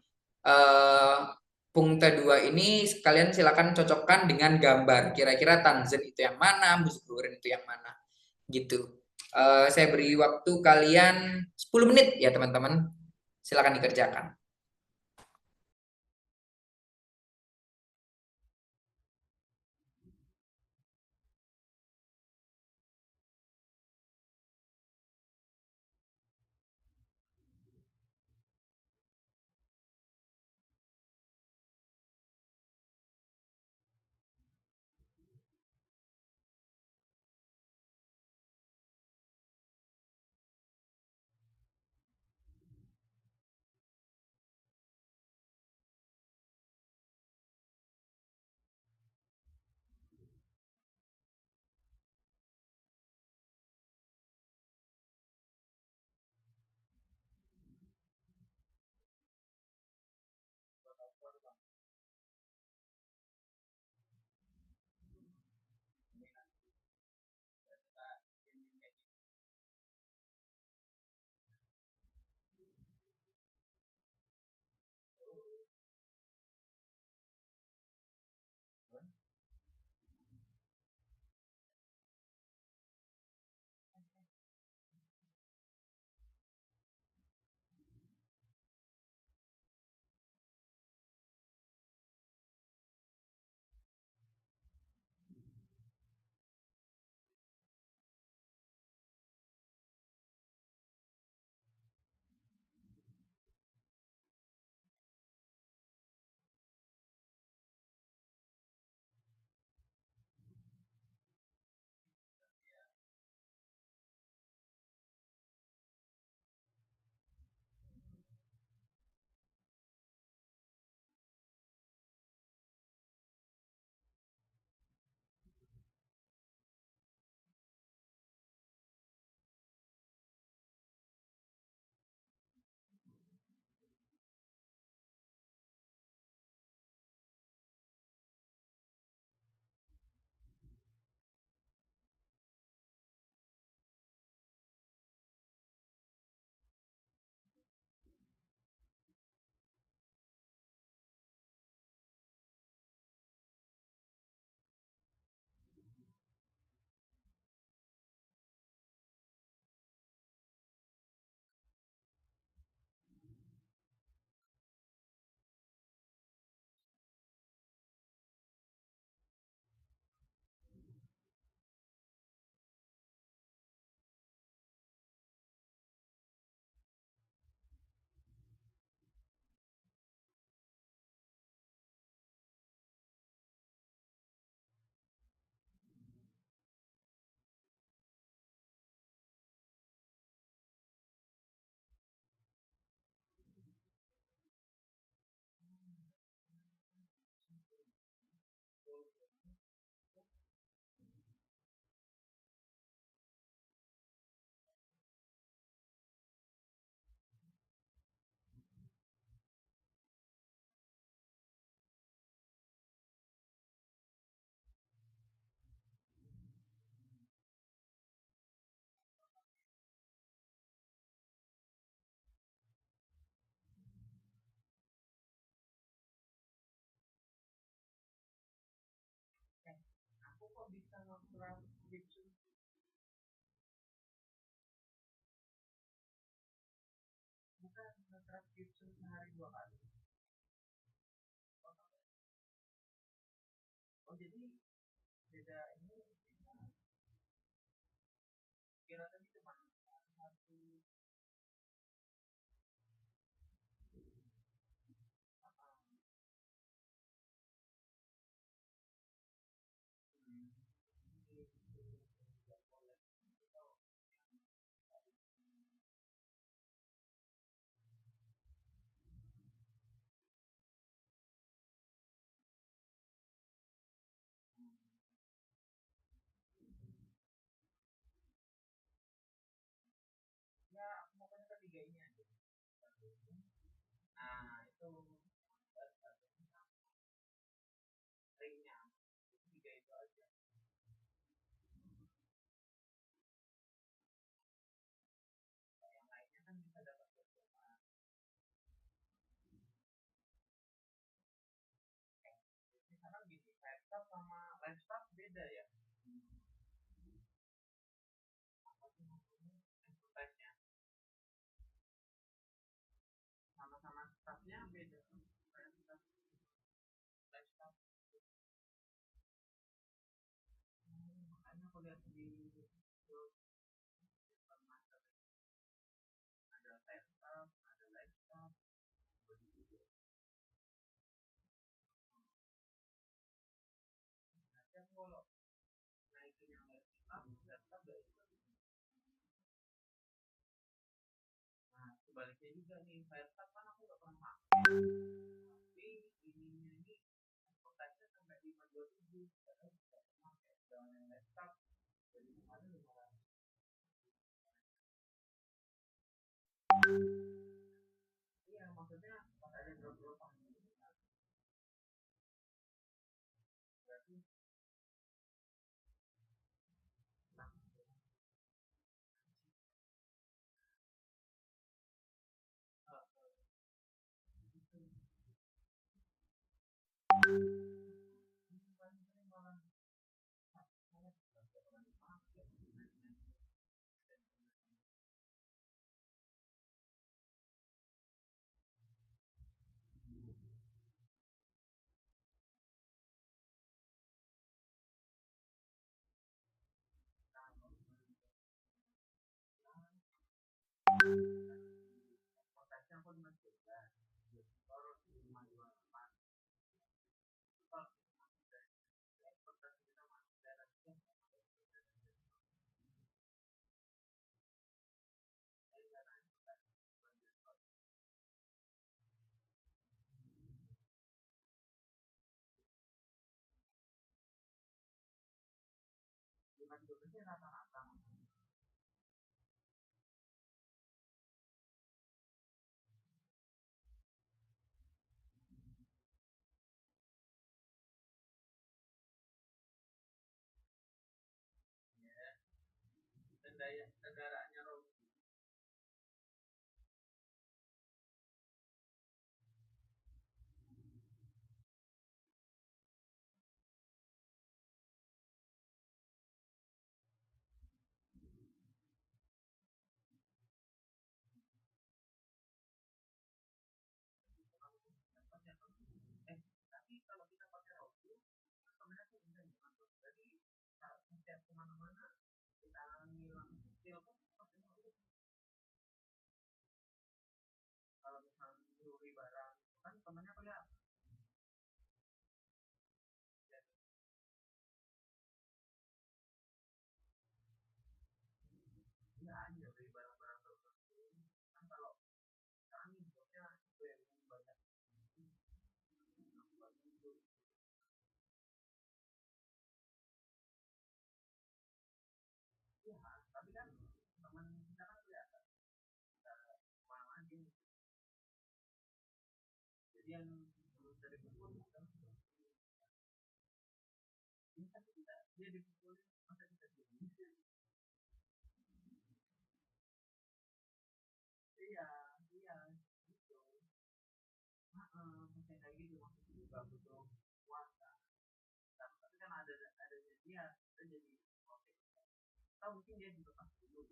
punkte 2 ini kalian silakan cocokkan dengan gambar. Kira-kira tanzen itu yang mana, musik itu yang mana. Gitu. Saya beri waktu kalian 10 menit ya teman-teman. Silakan dikerjakan. transcription sehari 2 kali. Oh jadi beda ini kira tadi cuma satu. Ya, aku maunya ketiga ini aja. Nah, itu ringnya. Tiga itu aja. Yang lainnya kan bisa dapat percuma. Misalkan gini, laptop sama laptop beda ya. Apa sih namanya? Exercise-nya. Sama-sama staffnya beda. Laptop. Makanya aku lihat di ada laptop, ada laptop. Nanti aku kalau naikin yang laptop gak ikut. Nah, sebaliknya juga nih, laptop kan aku gak pernah pakai. Tapi ininya ini ekspektasinya sampai 527. Padahal gak pernah pakai dengan yang laptop. Jadi kemarin 500. Iya, maksudnya pas ada drop-drop berarti paling sering malah ekspektasinya aku 513. Kalau 528. Kalau ekspektasi kita masuk daerah itu bukan sih rata-rata. Ya, kendaraannya Robi. Tapi kalau kita pakai Robi, sebenarnya tuh bisa dibantu. Jadi setiap kemana-mana kita ngilang kecil pun pakai Robi. Kalau misalnya nyuri barang, kan temennya kayak ya nyuri barang-barang tertentu. Kan kalau sekarang hidupnya itu yang banyak. Iya, tapi kan teman kita kan kelihatan kita kemana lagi. Jadi yang lulus dari kumpul kan ini tapi kita dia dipukulin masa kita diem. Iya, iya, gitu. Mungkin kayak gitu maksudnya juga butuh kuasa. Tapi kan ada dia jadi motif. Atau mungkin dia juga pas dulu.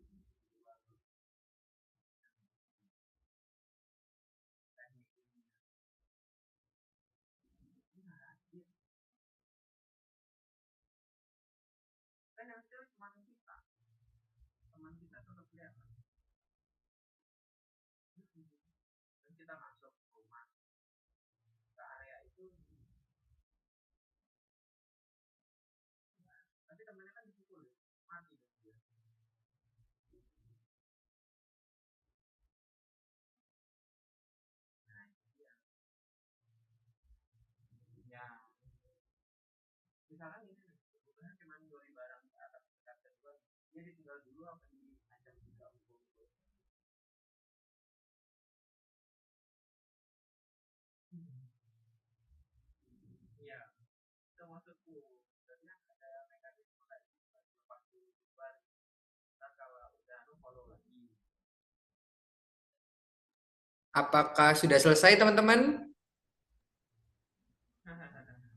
Apakah sudah selesai, teman-teman?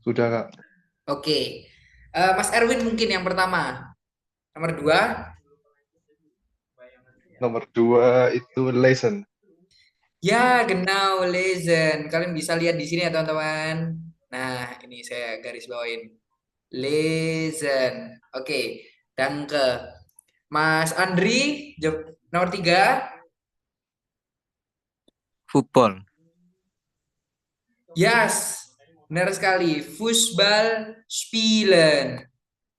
Sudah, Kak. Oke. Mas Erwin mungkin yang pertama. Nomor 2. Nomor 2 itu lesson. Ya, genau, lesen. Kalian bisa lihat di sini ya, teman-teman. Nah, ini saya garis bawain. Lesen. Oke. Danke. Mas Andri, nomor 3. Football. Yes, benar sekali. Fußball spielen.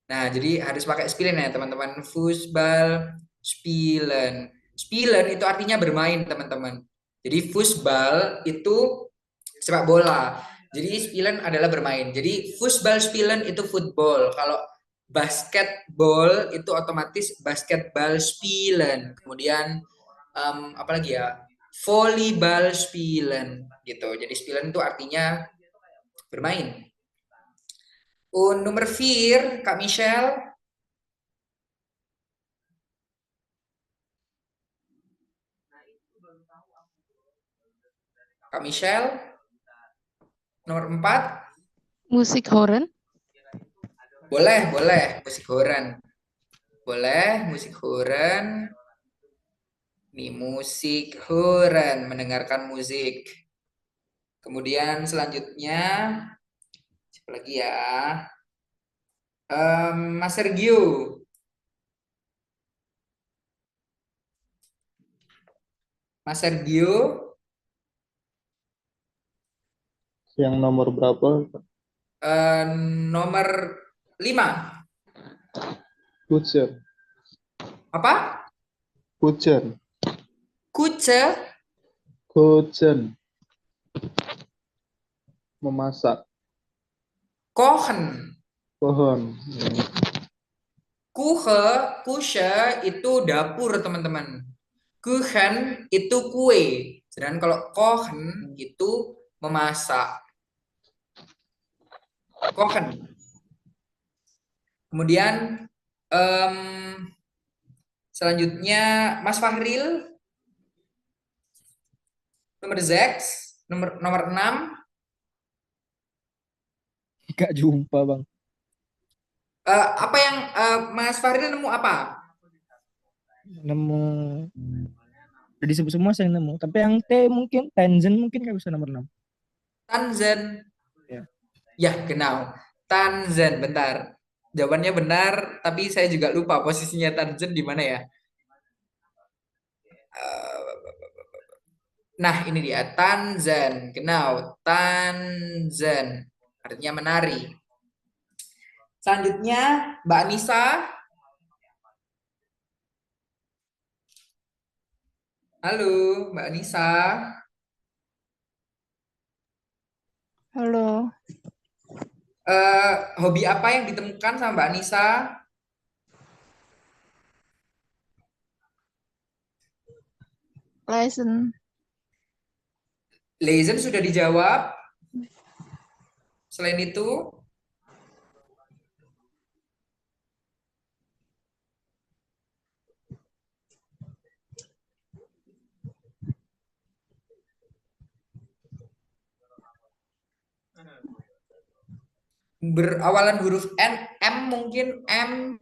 Nah, jadi harus pakai spielen ya, teman-teman. Fußball spielen. Spielen itu artinya bermain, teman-teman. Jadi Fußball itu sepak bola. Jadi spielen adalah bermain. Jadi Fußball spielen itu football. Kalau basketball itu otomatis basketball spielen. Kemudian apa lagi ya? Volleyball spielen gitu. Jadi spielen itu artinya bermain. Nomor 4, Kak Michelle. Kak Michelle. Nomor 4. Musikhoren. Boleh musik horen. Boleh musik horen. Nih musik horen, mendengarkan musik. Kemudian selanjutnya siapa lagi ya? Mas Sergio. Mas Sergio. Yang nomor berapa? Nomor 5. Butcher. Apa? Butcher. Kuce. Kochen. Memasak. Kochen. Pohon. Kushe itu dapur, teman-teman. Kuchen itu kue. Sedangkan kalau kochen itu memasak. Kochen. Kemudian selanjutnya Mas Fahril. Nomor 6. Nomor 6. Gak jumpa, Bang. Apa yang Mas Fahril nemu apa? Nemu. Udah disebut semua saya nemu. Tapi yang T mungkin, Tanzen mungkin gak bisa nomor 6. Tanzen. Ya. Ya, genau. Tanzen, bentar. Jawabannya benar, tapi saya juga lupa posisinya Tanzen di mana ya. Nah, ini dia. Tanzen. Genau. Tanzen. Artinya menari. Selanjutnya, Mbak Nisa. Halo, Mbak Nisa. Halo. Hobi apa yang ditemukan sama Mbak Nisa? Lesson. Lesen sudah dijawab. Selain itu, berawalan huruf N, M mungkin M.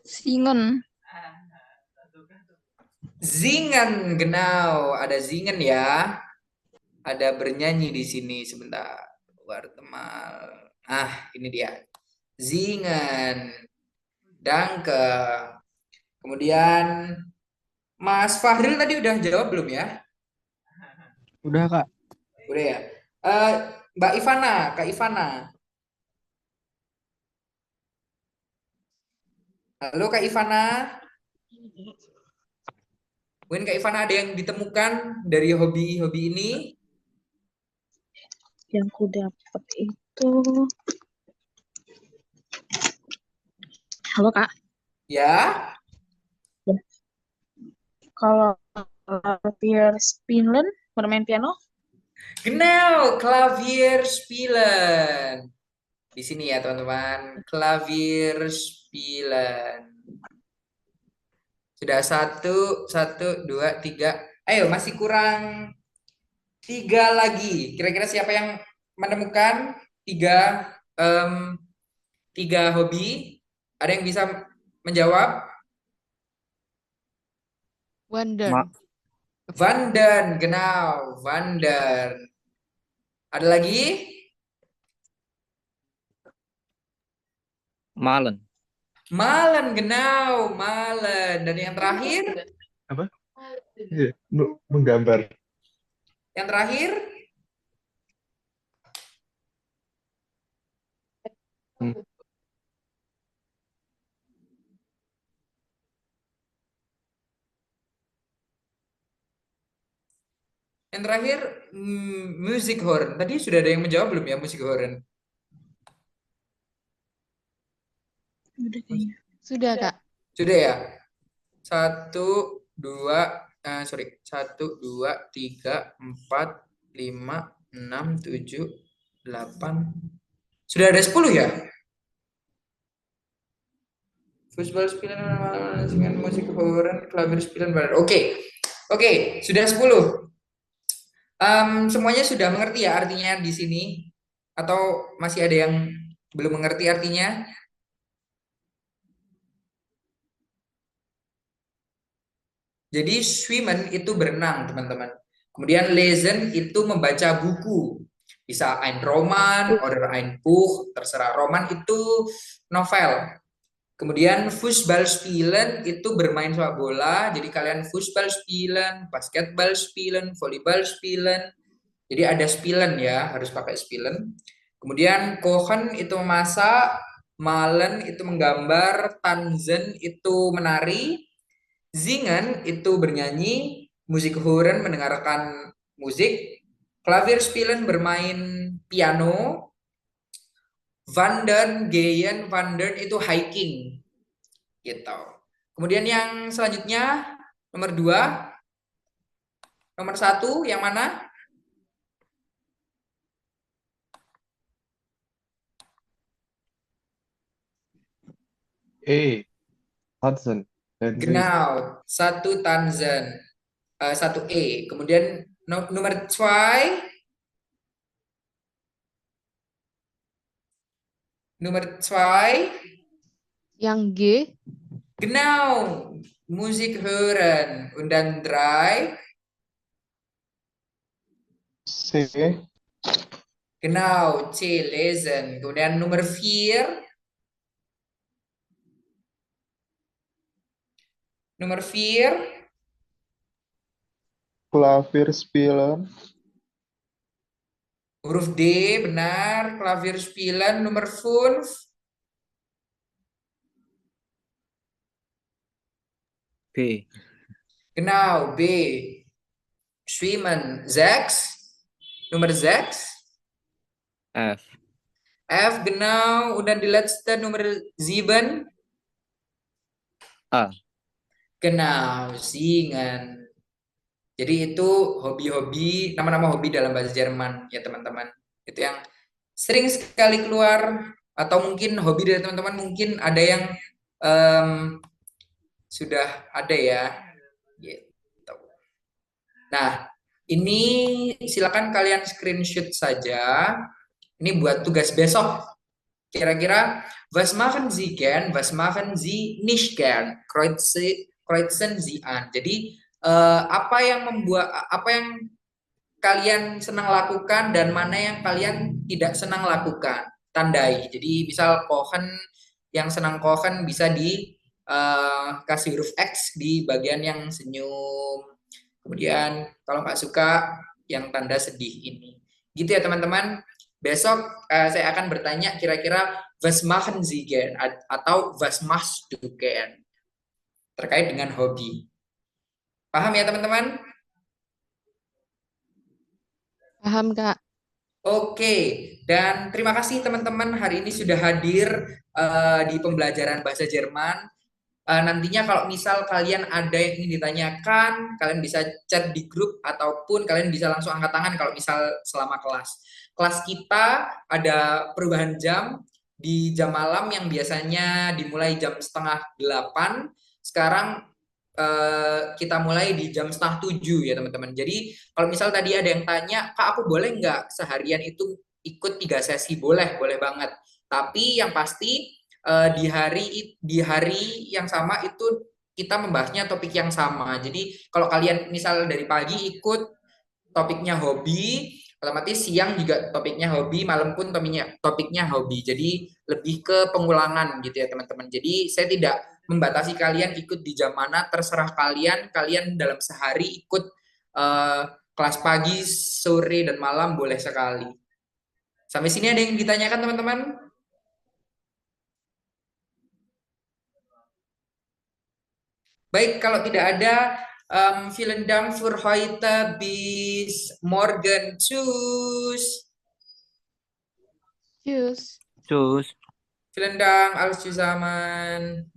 Singen. Z, Singen, genau. Ada singen ya. Ada bernyanyi di sini sebentar. Wartemal. Ah, ini dia. Singen. Danke. Kemudian Mas Fahril tadi udah jawab belum ya? Udah Kak. Udah ya. Eh, Mbak Ivana, Kak Ivana. Halo Kak Ivana. Mungkin Kak Ivana ada yang ditemukan dari hobi-hobi ini? Yang ku dapat itu. Halo Kak. Ya. Kalau Klavier Spielen bermain piano? Genau, Klavier spielen. Di sini ya teman-teman, Klavier spielen. Sudah satu, dua, tiga. Ayo, masih kurang 3 lagi. Kira-kira siapa yang menemukan tiga hobi? Ada yang bisa menjawab? Wandern. Wandern, genau, wandern. Ada lagi? Malen. Malen, genau, malen. Dan yang terakhir? Apa? Iya, menggambar. Yang terakhir? Yang terakhir, musik horn. Tadi sudah ada yang menjawab belum ya musik horn? Udah kayaknya. Sudah Kak. Sudah ya? 1, 2, 1, 2, 3, 4, 5, 6, 7, 8. Sudah ada 10 ya? Fußball spielen dengan musik horn, klavier spielen. Oke. Oke, sudah 10. Semuanya sudah mengerti ya artinya di sini? Atau masih ada yang belum mengerti artinya? Jadi schwimmen itu berenang, teman-teman. Kemudian lesen itu membaca buku. Bisa ein Roman, oder ein Buch, terserah. Roman itu novel. Kemudian Fußball spielen itu bermain sepak bola. Jadi kalian Fußball spielen, basketball spielen, volleyball spielen. Jadi ada spielen ya, harus pakai spielen. Kemudian kochen itu memasak, malen itu menggambar, tanzen itu menari, singen itu bernyanyi, musik hören mendengarkan musik, klavier spielen bermain piano, wandern, gehen, wandern itu hiking, gitu. Kemudian yang selanjutnya nomor 2, nomor 1 yang mana? Hudson. Genau, 1 tanzen, 1 Kemudian nomor 2, nomor 2. Yang G. Genau, Musik hören. Und dann 3. C. Genau, C, lesen. Kemudian nomor 4. Nomor 4. Klavier spielen. Huruf D, benar. Klavier spielen. Nomor 5. B. Genau, B. Schwimmen. 6. Nomor 6. F. F, genau. Und dann die letzte, Nummer 7. A. Genau, singen. Jadi itu hobi-hobi, nama-nama hobi dalam bahasa Jerman ya teman-teman. Itu yang sering sekali keluar, atau mungkin hobi dari teman-teman mungkin ada yang sudah ada ya. Gitu. Nah, ini silakan kalian screenshot saja. Ini buat tugas besok. Kira-kira was machen Sie gern, was machen Sie nicht gern? Kreuzen Sie an. Jadi apa yang kalian senang lakukan dan mana yang kalian tidak senang lakukan. Tandai. Jadi misal kohen, yang senang kohen bisa kasih huruf X di bagian yang senyum. Kemudian kalau nggak suka yang tanda sedih ini. Gitu ya teman-teman. Besok saya akan bertanya kira-kira was machen Sie gern atau was machst du gern terkait dengan hobi. Paham ya teman-teman? Paham, Kak. Oke, dan terima kasih teman-teman hari ini sudah hadir di pembelajaran bahasa Jerman. Nantinya kalau misal kalian ada yang ingin ditanyakan, kalian bisa chat di grup ataupun kalian bisa langsung angkat tangan kalau misal selama kelas. Kelas kita ada perubahan jam di jam malam yang biasanya dimulai jam setengah 8. Sekarang kita mulai di jam setengah 7 ya teman-teman. Jadi kalau misal tadi ada yang tanya, Kak aku boleh nggak seharian itu ikut 3 sesi? Boleh, boleh banget. Tapi yang pasti di hari yang sama itu kita membahasnya topik yang sama. Jadi kalau kalian misal dari pagi ikut topiknya hobi, otomatis siang juga topiknya hobi, malam pun topiknya hobi. Jadi lebih ke pengulangan gitu ya teman-teman. Jadi saya tidak membatasi kalian ikut di jam mana, terserah kalian. Kalian dalam sehari ikut kelas pagi, sore, dan malam boleh sekali. Sampai sini ada yang ditanyakan teman-teman? Baik, kalau tidak ada, vielen Dank für heute, bis morgen, tschüss. Tschüss. Terus Vielen Dank, alles zusammen.